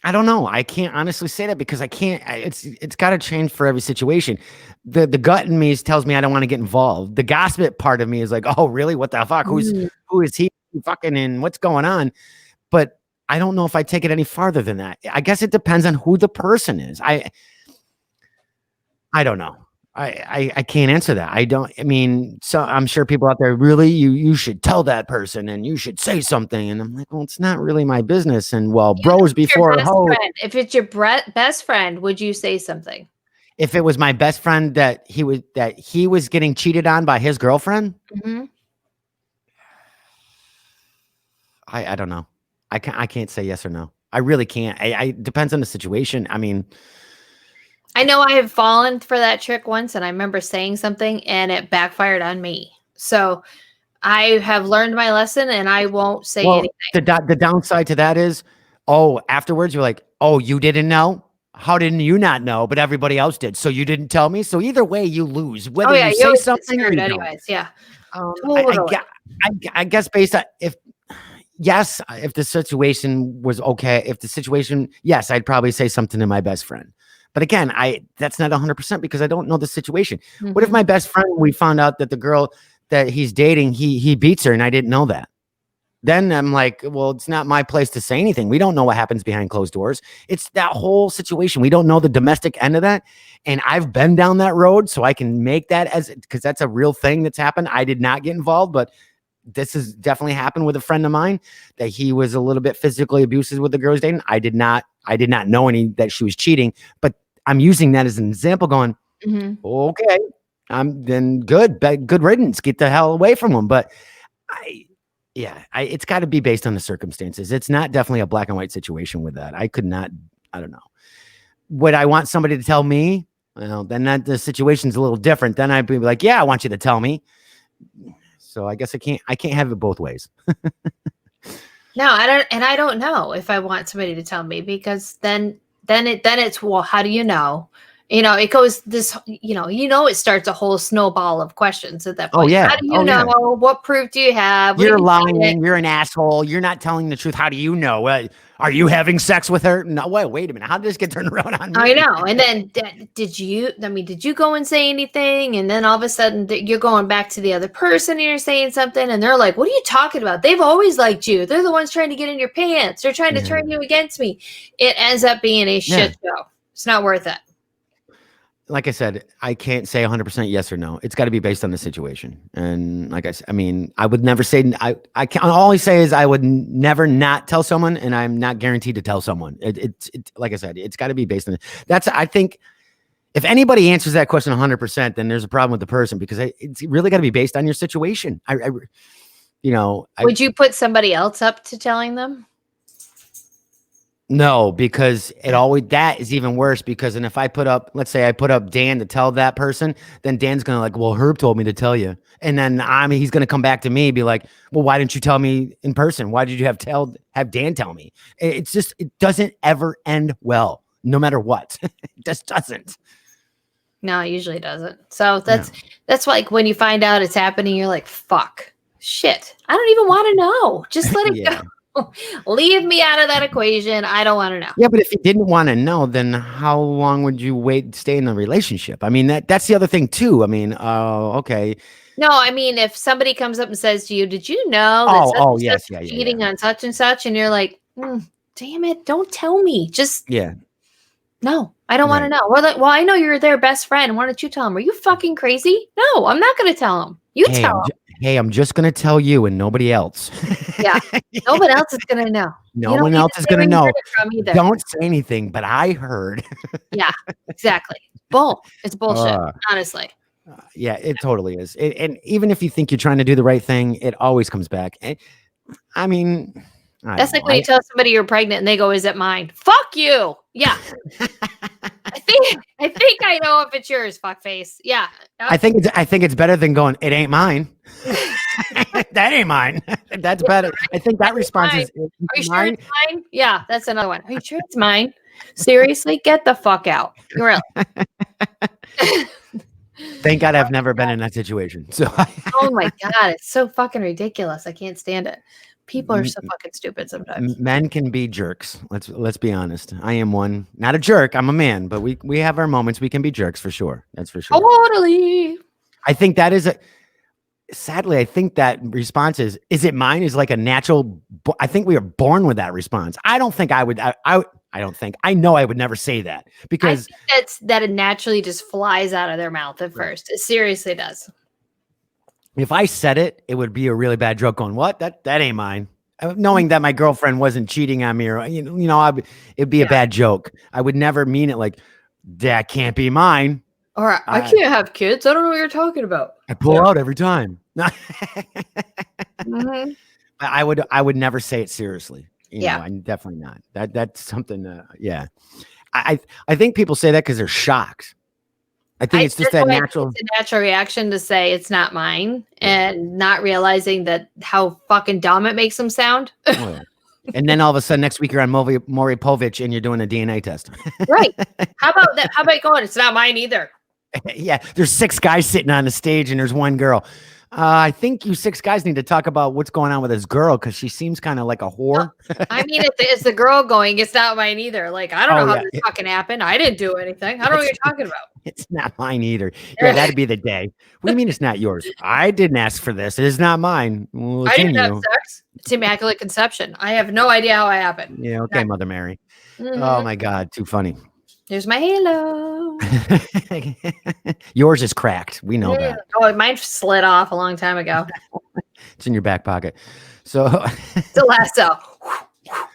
I don't know. I can't honestly say that because I can't. It's got to change for every situation. The gut in me tells me I don't want to get involved. The gossip part of me is like, oh, really? What the fuck? Who is he fucking in? What's going on? But I don't know if I take it any farther than that. I guess it depends on who the person is. I don't know. I can't answer that. I mean, so I'm sure people out there, really, you should tell that person and you should say something. And I'm like, well, it's not really my business. And bros before hoes. If it's your best friend, would you say something? If it was my best friend that he was getting cheated on by his girlfriend, I don't know. I can't say yes or no. I really can't. It depends on the situation. I mean, I know I have fallen for that trick once, and I remember saying something, and it backfired on me. So I have learned my lesson, and I won't say anything. The downside to that is, afterwards you're like, oh, you didn't know? How didn't you not know? But everybody else did, so you didn't tell me. So either way, you lose. Whether you say something or you don't. Anyways, yeah. Totally. I guess based on if the situation was okay. If the situation, yes, I'd probably say something to my best friend. But again, that's not 100% because I don't know the situation. What if my best friend, we found out that the girl that he's dating, he beats her and I didn't know that? Then I'm like, well, it's not my place to say anything. We don't know what happens behind closed doors. It's that whole situation. We don't know the domestic end of that. And I've been down that road, so I can make that because that's a real thing that's happened. I did not get involved, but this has definitely happened with a friend of mine that he was a little bit physically abusive with the girls dating. I did not know that she was cheating, but I'm using that as an example going, okay, then good riddance, get the hell away from them. But it's got to be based on the circumstances. It's not definitely a black and white situation with that. I don't know. Would I want somebody to tell me? Well, then the situation's a little different. Then I'd be like, yeah, I want you to tell me. So I guess I can't have it both ways. No, I don't know if I want somebody to tell me because then it's, well, how do you know? It goes this, it starts a whole snowball of questions at that point. Oh, yeah. How do you know? Yeah. What proof do you have? You're lying. You're an asshole. You're not telling the truth. How do you know? Are you having sex with her? No, wait a minute. How did this get turned around on me? I know. And then did you go and say anything? And then all of a sudden you're going back to the other person and you're saying something and they're like, what are you talking about? They've always liked you. They're the ones trying to get in your pants. They're trying to turn you against me. It ends up being a shit show. It's not worth it. Like I said, I can't say 100% yes or no. It's got to be based on the situation. And like I said, I mean, I would never say, I can always say is I would never not tell someone, and I'm not guaranteed to tell someone. It's like I said, it's got to be based on I think if anybody answers that question 100%, then there's a problem with the person because it's really got to be based on your situation. Would you put somebody else up to telling them? No, because that is even worse because if let's say I put up Dan to tell that person, then Dan's going to like, well, Herb told me to tell you. And then he's going to come back to me and be like, well, why didn't you tell me in person? Why did you have Dan tell me? It's just, it doesn't ever end well, no matter what. It just doesn't. No, it usually doesn't. So that's like when you find out it's happening, you're like, fuck. shit. I don't even want to know. Just let it Yeah. go. Leave me out of that equation. I don't want to know. Yeah, but if you didn't want to know, then how long would you wait to stay in the relationship? I mean, that's the other thing too. I mean, okay. No, I mean, if somebody comes up and says to you, "Did you know that such Oh, and yes, such yeah, is yeah, yeah. cheating on such and such?" And you're like, "Damn it, don't tell me." Just Yeah, no, I don't want to right. know. Well, I know you're their best friend. Why don't you tell them? Are you fucking crazy? No, I'm not going to tell them. You Hey, tell them. hey, I'm just gonna tell you and nobody else. Yeah, nobody else is going to know. No You don't one need to else is say where gonna you heard know. it from either. Don't say anything, but I heard. Yeah, exactly. Bull. It's bullshit. Uh, Honestly. yeah, it totally is. And even if you think you're trying to do the right thing, it always comes back. I mean, I That's don't like know. when you tell somebody you're pregnant and they go, "Is it mine?" Fuck you. Yeah. I think I know if it's yours, fuckface. Yeah. I think it's better than going, it ain't mine. That ain't mine. That's Yeah, better. I think that that is response mine. is Are you sure mine. it's mine? Yeah, that's another one. Are you sure it's mine? Seriously? Get the fuck out. Really. Thank God I've never been in that situation. So Oh my God. It's so fucking ridiculous. I can't stand it. People are so fucking stupid sometimes. men can be jerks. Let's be honest. I am one. Not a jerk. I'm a man, but we have our moments. We can be jerks for sure. That's for sure. Totally. I think that is a sadly, I think that response is it mine is like a natural. I think we are born with that response. I don't think I would. I don't think. I know I would never say that I because think that it naturally just flies out of their mouth at first. It seriously does. if I said it, it would be a really bad joke. Going, what? That ain't mine. Knowing that my girlfriend wasn't cheating on me, or it'd be a Yeah. bad joke. I would never mean it like that can't be mine. Or I can't have kids. I don't know what you're talking about. I pull out every time. Mhm. I would never say it seriously. Yeah. I'm definitely not. That's something. Yeah, I think people say that because they're shocked. I think it's just That's that why natural. it's a natural reaction to say it's not mine and not realizing that how fucking dumb it makes them sound. Oh, yeah. And then all of a sudden, next week you're on Maury Povich and you're doing a DNA test. Right. How about that? How about going? It's not mine either. Yeah, there's 6 guys sitting on the stage and there's one girl. I think you 6 guys need to talk about what's going on with this girl because she seems kind of like a whore. I mean, it's the girl going, it's not mine either. Like, I don't know how yeah. this fucking happened. I didn't do anything. I don't know what you're talking about. It's not mine either. Yeah, that'd be the day. What do you mean it's not yours? I didn't ask for this. It is not mine. Well, I it's in didn't have you. sex. It's immaculate conception. I have no idea how it happened. Yeah, okay, Mother Mary. Mhm. Oh my God, too funny. There's my halo. Yours is cracked. We know that. Oh, mine slid off a long time ago. It's in your back pocket. So, It's a lasso.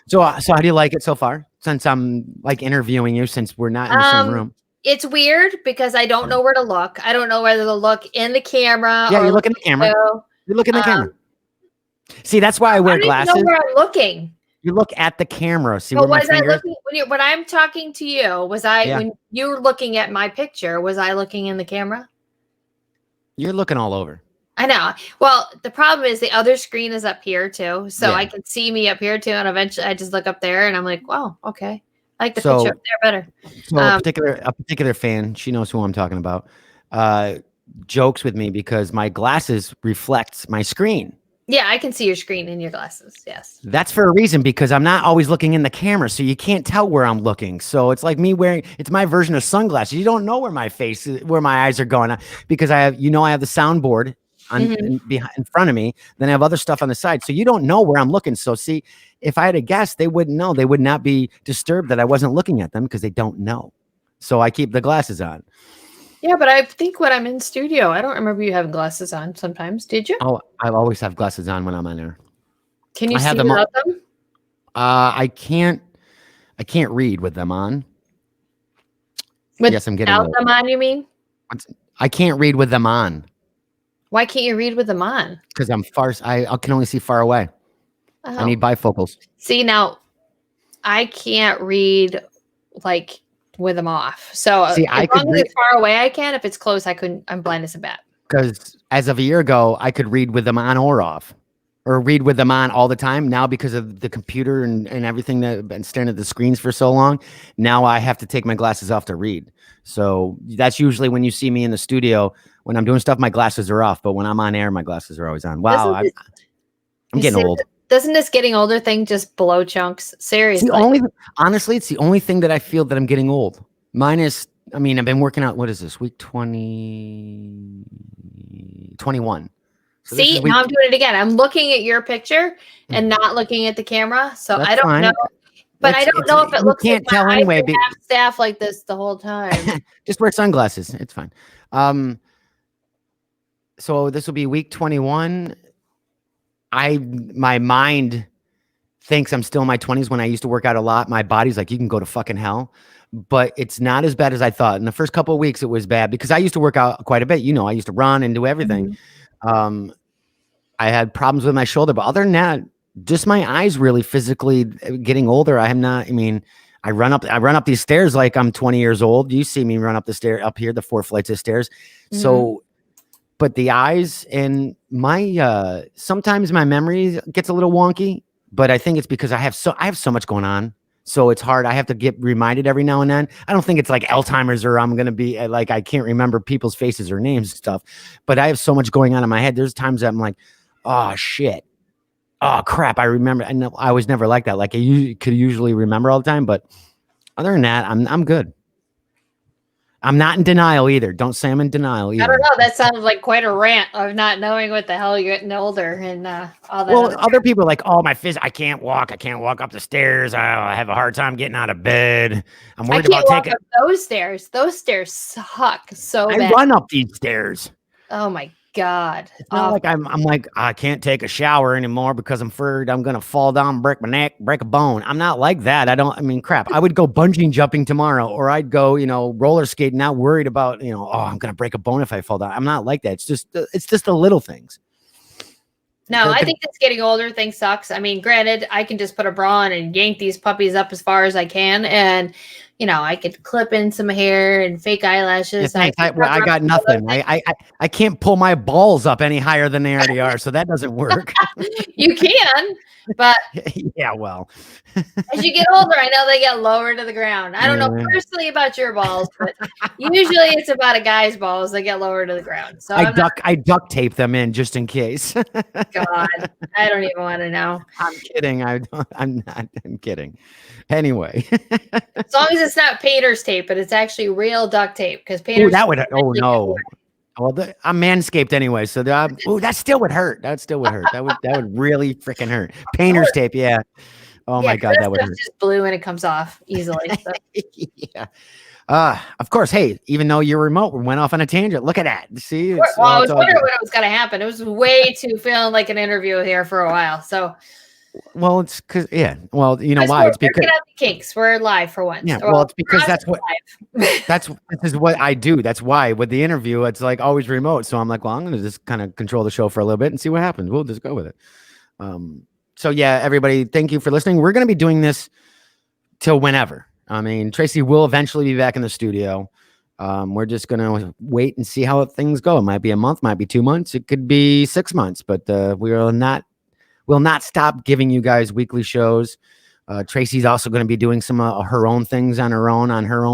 so how do you like it so far? Since I'm like interviewing you, since we're not in the same room. It's weird because I don't know where to look. I don't know whether to look in the camera. Yeah, or you look in the camera. You look in the camera. See, that's why I wear glasses. I don't know where I'm looking. You look at the camera. See But where my was I finger is? looking when I'm talking to you? Was I when you were looking at my picture? Was I looking in the camera? You're looking all over. I know. Well, the problem is the other screen is up here too, so I can see me up here too, and eventually I just look up there and I'm like, "Wow, okay, I like the picture up there better." So a particular fan, she knows who I'm talking about, jokes with me because my glasses reflect my screen. Yeah, I can see your screen in your glasses. Yes. That's for a reason because I'm not always looking in the camera, so you can't tell where I'm looking. So it's like me it's my version of sunglasses. You don't know where my eyes are going because I have the soundboard in front of me. Then I have other stuff on the side, so you don't know where I'm looking. So see, if I had a guess, they wouldn't know. They would not be disturbed that I wasn't looking at them because they don't know. So I keep the glasses on. Yeah, but I think when I'm in studio, I don't remember you having glasses on sometimes. Did you? Oh, I always have glasses on when I'm on there. Can you see without them? I can't read with them on. Yes, I'm getting without them on, you mean? I can't read with them on. Why can't you read with them on? Because I'm far. I can only see far away. Oh. I need bifocals. See, now I can't read like with them off. So see, as long as it's far away, I can. If it's close, I couldn't. I'm blind as a bat. Because as of a year ago, I could read with them on or off, or read with them on all the time. Now, because of the computer and everything that I've been staring at the screens for so long, now I have to take my glasses off to read. So that's usually when you see me in the studio. When I'm doing stuff, my glasses are off. But when I'm on air, my glasses are always on. Wow, I'm getting old. Doesn't this getting older thing just blow chunks? Seriously. Honestly, it's the only thing that I feel that I'm getting old. Minus, I mean, I've been working out. What is this? Week 20, 21. So see, now I'm doing it again. I'm looking at your picture and not looking at the camera. So I don't know. But I don't know if it looks like my eyes are half staff like this the whole time. Just wear sunglasses. It's fine. So this will be week 21. My mind thinks I'm still in my 20s when I used to work out a lot. My body's like, you can go to fucking hell. But it's not as bad as I thought. In the first couple of weeks, it was bad because I used to work out quite a bit. You know, I used to run and do everything. I had problems with my shoulder, but other than that, just my eyes really physically getting older. I mean, I run up these stairs like I'm 20 years old. You see me run up the stair up here, the 4 flights of stairs. So, but the eyes and my, sometimes my memory gets a little wonky, but I think it's because I have so much going on. So it's hard. I have to get reminded every now and then. I don't think it's like Alzheimer's or I'm going to be like, I can't remember people's faces or names and stuff, but I have so much going on in my head. There's times that I'm like, oh shit. Oh crap. I remember. I know I was never like that. Like I could usually remember all the time, but other than that, I'm good. I'm not in denial either. Don't say I'm in denial either. I don't know. That sounds like quite a rant of not knowing what the hell you're getting older and all that. Well, other people are like, oh, I can't walk. I can't walk up the stairs. I have a hard time getting out of bed. I'm worried about taking up those stairs. Those stairs suck so bad. I run up these stairs. Oh my God. It's not like I'm like, I can't take a shower anymore because I'm afraid I'm going to fall down, break my neck, break a bone. I'm not like that. I mean, crap. I would go bungee jumping tomorrow, or I'd go, roller skating, not worried about, oh, I'm going to break a bone if I fall down. I'm not like that. It's just the little things. No, I think this getting older thing sucks. I mean, granted, I can just put a bra on and yank these puppies up as far as I can. And, I could clip in some hair and fake eyelashes. Yeah, I got nothing. I can't pull my balls up any higher than they already are. So that doesn't work. You can, but yeah, well, as you get older, I know they get lower to the ground. I don't know personally about your balls, but usually it's about a guy's balls that get lower to the ground. So I duct tape them in just in case. God, I don't even want to know. I'm kidding. I'm kidding. Anyway, as long as it's not painter's tape, but it's actually real duct tape, because painter's oh no. Well, I'm manscaped anyway, so that still would hurt. That still would hurt. That would really freaking hurt. Painter's tape, yeah. Oh my God, that would hurt. Just blue and it comes off easily. So. Yeah. Of course. Hey, even though you're remote, we went off on a tangent. Look at that. See? Well, I was wondering when it was going to happen. It was way too feeling like an interview here for a while. So. Well, it's because Well, you know why? It's because we're the kinks. We're live for once. Yeah. Well, it's because this is what I do. That's why with the interview, it's like always remote. So I'm like, well, I'm going to just kind of control the show for a little bit and see what happens. We'll just go with it. So yeah, everybody, thank you for listening. We're going to be doing this till whenever. I mean, Tracy will eventually be back in the studio. We're just going to wait and see how things go. It might be a month, might be 2 months. It could be 6 months, but we'll not stop giving you guys weekly shows. Tracy's also going to be doing some her own things on her own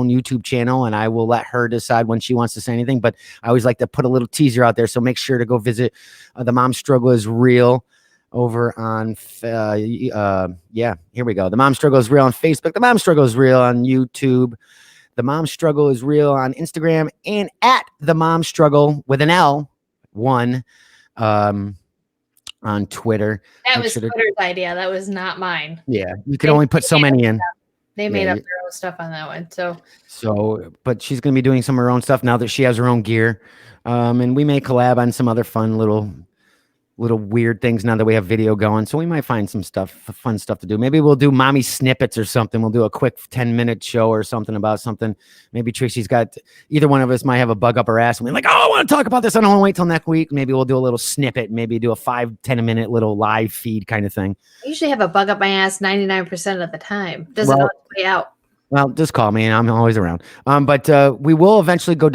YouTube channel, and I will let her decide when she wants to say anything. But I always like to put a little teaser out there, so make sure to go visit The Mom Struggle is Real over on here we go. The Mom Struggle is Real on Facebook. The Mom Struggle is Real on YouTube. The Mom Struggle is Real on Instagram, and at The Mom Struggle with an L 1 on Twitter. That was Twitter's idea. That was not mine. Yeah, you can only put so many in. They made up their own stuff on that one. So, but she's going to be doing some of her own stuff now that she has her own gear. And we may collab on some other fun little weird things now that we have video going. So we might find some fun stuff to do. Maybe we'll do mommy snippets or something. We'll do a quick 10-minute show or something about something. Maybe Tracy's got, either one of us might have a bug up her ass and we're like, oh, I want to talk about this. I don't want to wait till next week. Maybe we'll do a little snippet, maybe do a 5-10 minute little live feed kind of thing. I usually have a bug up my ass 99% of the time. Doesn't play out. Well, just call me and I'm always around. But we will eventually go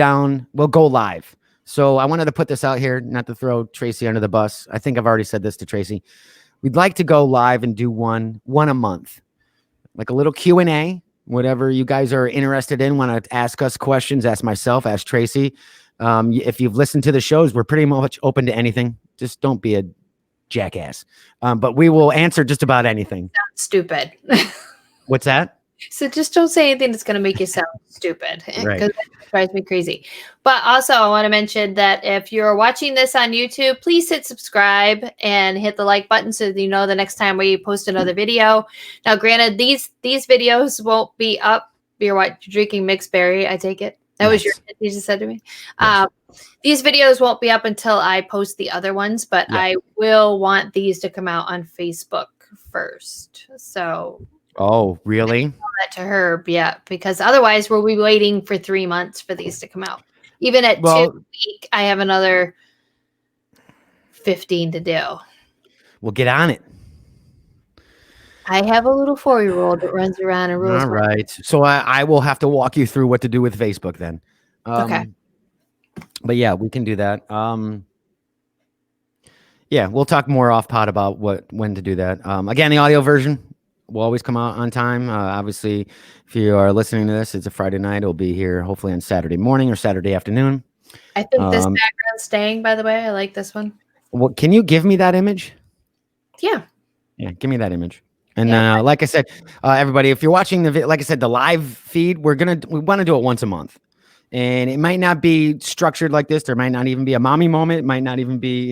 live. So I wanted to put this out here, not to throw Tracy under the bus. I think I've already said this to Tracy. We'd like to go live and do one a month, like a little Q&A, whatever you guys are interested in. Want to ask us questions, ask myself, ask Tracy. If you've listened to the shows, we're pretty much open to anything. Just don't be a jackass. But we will answer just about anything. Sounds stupid. What's that? So just don't say anything that's going to make you sound stupid, because Right. that drives me crazy. But also, I want to mention that if you're watching this on YouTube, please hit subscribe and hit the like button so that you know the next time we post another video. Now, granted, these videos won't be up. You're drinking mixed berry, I take it. That was you just said to me. Yes. These videos won't be up until I post the other ones, but I will want these to come out on Facebook first. So. Oh, really? That to Herb, yeah, because otherwise we'll be waiting for 3 months for these to come out. Even at 2 a week, I have another 15 to do. We'll get on it. I have a little 4-year-old that runs around and rules. All right. So I will have to walk you through what to do with Facebook then. Okay. But yeah, we can do that. Yeah, we'll talk more off pod about when to do that. Again, the audio version will always come out on time. Obviously, if you are listening to this, it's a Friday night. It'll be here hopefully on Saturday morning or Saturday afternoon. I think this background's staying, by the way. I like this one. Well, can you give me that image? Yeah. Yeah, give me that image. And like I said, everybody, if you're watching like I said, the live feed, we want to do it once a month. And it might not be structured like this. There might not even be a mommy moment. It might not even be,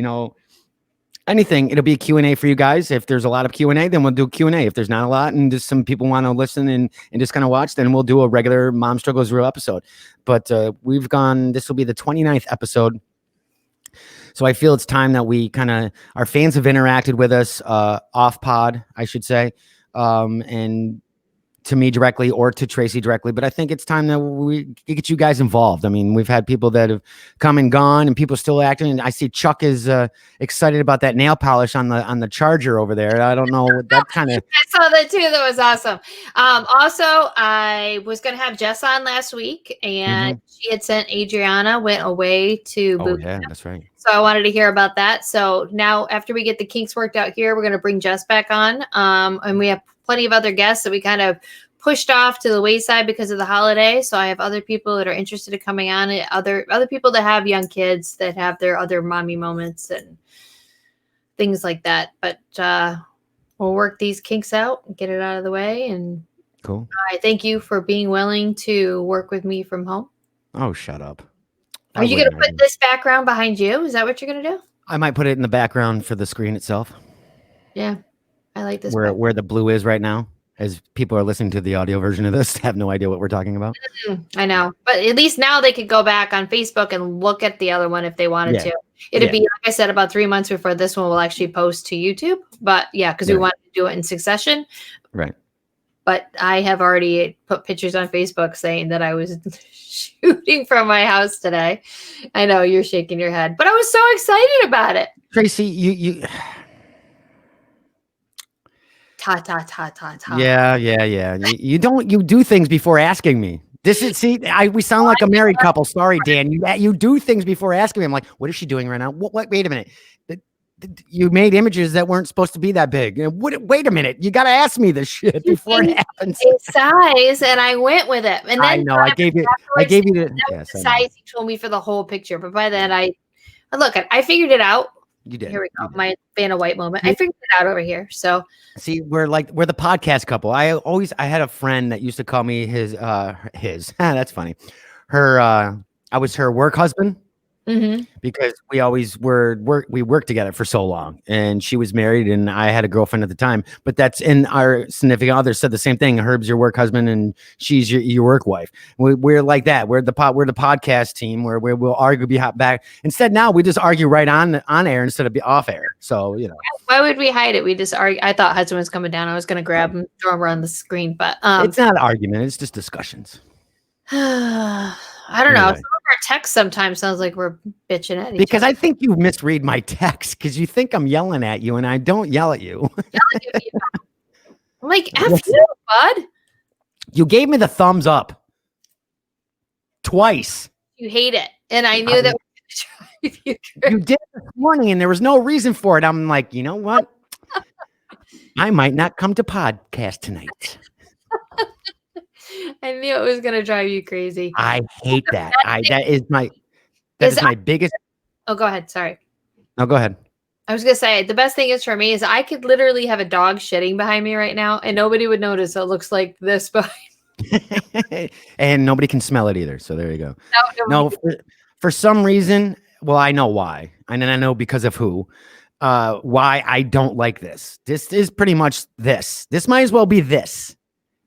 anything. It'll be a Q&A for you guys. If there's a lot of Q&A, then we'll do Q&A. If there's not a lot and just some people want to listen and just kind of watch, then we'll do a regular Mom Struggles Real episode. But this will be the 29th episode. So I feel it's time that we our fans have interacted with us off pod, I should say, and to me directly or to Tracy directly. But I think it's time that we get you guys involved. I mean, we've had people that have come and gone and people still acting. And I see Chuck is excited about that nail polish on the charger over there. I don't know what that kind of. I saw that too. That was awesome. Also, I was going to have Jess on last week and she had sent Adriana went away to boot camp. That's right. So I wanted to hear about that. So now after we get the kinks worked out here, we're going to bring Jess back on. And we have plenty of other guests that we kind of pushed off to the wayside because of the holiday. So I have other people that are interested in coming on, and other people that have young kids that have their other mommy moments and things like that. But we'll work these kinks out and get it out of the way. And cool. I thank you for being willing to work with me from home. Oh, shut up. Are you going to put this background behind you? Is that what you're going to do? I might put it in the background for the screen itself. Yeah. I like this. Where the blue is right now, as people are listening to the audio version of this, have no idea what we're talking about. I know. But at least now they could go back on Facebook and look at the other one if they wanted to. It'd be, like I said, about 3 months before this one will actually post to YouTube. But yeah, because we wanted to do it in succession. Right. But I have already put pictures on Facebook saying that I was shooting from my house today. I know you're shaking your head, but I was so excited about it. Tracy, you Ta. Yeah. You do things before asking me. We sound like a married couple. Sorry, Dan. You do things before asking me. I'm like, what is she doing right now? What? Wait a minute. You made images that weren't supposed to be that big. Wait a minute. You got to ask me this shit before it happens. Size, and I went with it. And then I know. I gave you the size he told me for the whole picture. But by then I figured it out. You did. Here we go. My Vanna White moment. I figured it out over here. So see, we're the podcast couple. I had a friend that used to call me his that's funny. I was her work husband. Because we always we worked together for so long, and she was married and I had a girlfriend at the time, but that's in our significant other said the same thing. Herb's your work husband and she's your work wife. We're like that. We're the podcast team where we'll argue back. Instead, now we just argue right on air instead of off air. So, why would we hide it? We just argue. I thought Hudson was coming down. I was going to grab him, throw him around the screen, but it's not an argument. It's just discussions. I don't know. Some of our text sometimes sounds like we're bitching at each other. Because I think you misread my text because you think I'm yelling at you and I don't yell at you. I'm like, F you, bud. You gave me the thumbs up twice. You hate it. And I knew that drive you You did it this morning and there was no reason for it. I'm like, you know what? I might not come to podcast tonight. I knew it was gonna drive you crazy. I hate that. That is my biggest. Oh, go ahead. Sorry. No, go ahead. I was gonna say the best thing is for me is I could literally have a dog shitting behind me right now and nobody would notice. It looks like this behind. And nobody can smell it either. So there you go. No, for some reason, well, I know why. And then I know because of who. Why I don't like this. This is pretty much this. This might as well be this.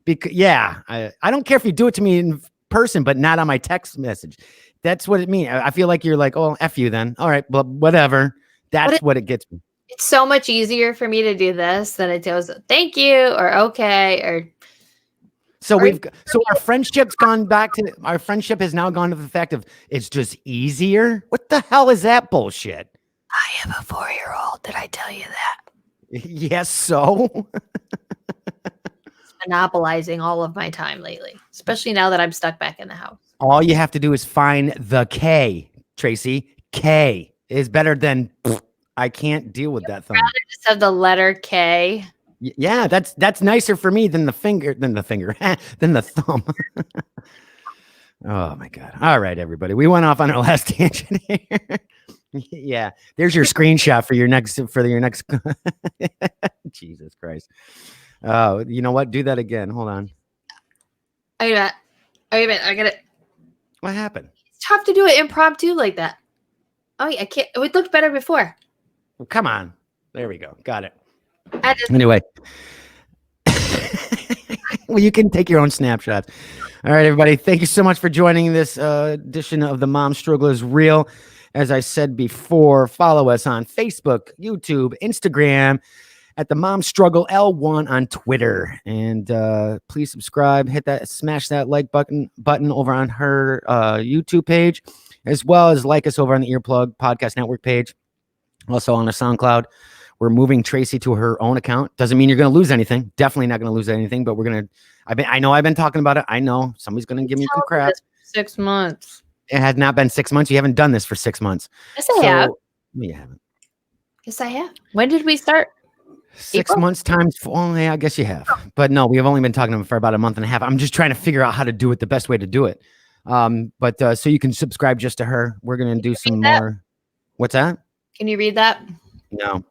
Because I don't care if you do it to me in person, but not on my text message. That's what it means. I feel like you're like, oh, F you then. All right, but whatever. That's what it gets me. It's so much easier for me to do this than it goes, thank you, or okay, or so our friendship has now gone to the fact of it's just easier. What the hell is that bullshit? I have a 4-year-old. Did I tell you that? Yes, so It's monopolizing all of my time lately, especially now that I'm stuck back in the house. All you have to do is find the K, Tracy. K is better than I can't deal with that thumb. Rather just have the letter K. Yeah, that's nicer for me than the finger, than the thumb. Oh my God. All right, everybody. We went off on our last tangent here. Yeah. There's your screenshot for your next Jesus Christ. Oh, you know what? Do that again. Hold on. I got it. What happened? It's tough to do it impromptu like that. Oh, yeah, I can't. It looked better before. Well, come on. There we go. Got it. Anyway. Well, you can take your own snapshots. All right, everybody. Thank you so much for joining this edition of the Mom Struggle is Real. As I said before, follow us on Facebook, YouTube, Instagram, at the Mom Struggle L1 on Twitter. And please subscribe, smash that like button over on her YouTube page, as well as like us over on the Earplug Podcast Network page. Also on the SoundCloud. We're moving Tracy to her own account. Doesn't mean you're going to lose anything. Definitely not going to lose anything, but I know I've been talking about it. I know somebody's going to give me some crap. 6 months. It has not been 6 months. You haven't done this for 6 months. Yes, I have. No, you haven't. Yes, I have. When did we start? 6 months times 4. Only, I guess you have. But no, we have only been talking to them for about a month and a half. I'm just trying to figure out how to do it, the best way to do it. But so you can subscribe just to her. We're going to do some more. What's that? Can you read that? No.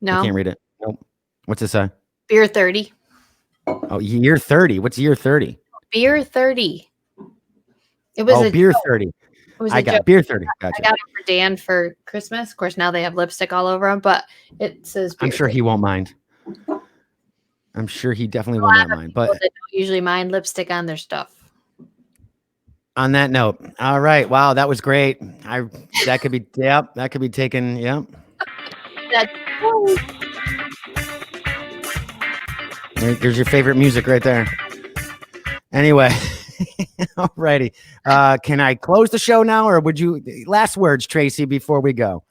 No. I can't read it. Nope. What's it say? Beer 30. Oh, year 30. What's year 30? Beer 30. It was beer 30. I got beer 30. Gotcha. I got it for Dan for Christmas. Of course, now they have lipstick all over them, but it says beer I'm sure 30. he won't mind. I'm sure he definitely will not mind. But they don't usually mind lipstick on their stuff. On that note, all right. Wow, that was great. That could be taken. Yep. There's your favorite music right there. Anyway, all righty. Can I close the show now, or would you? Last words, Tracy, before we go.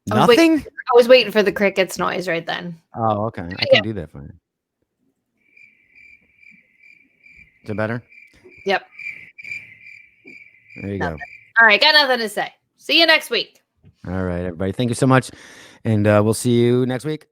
Nothing. I was waiting for the crickets noise right then. Oh, okay. I can do that for you. Is it better? Yep. There you go. All right, got nothing to say. See you next week. All right, everybody. Thank you so much. And we'll see you next week.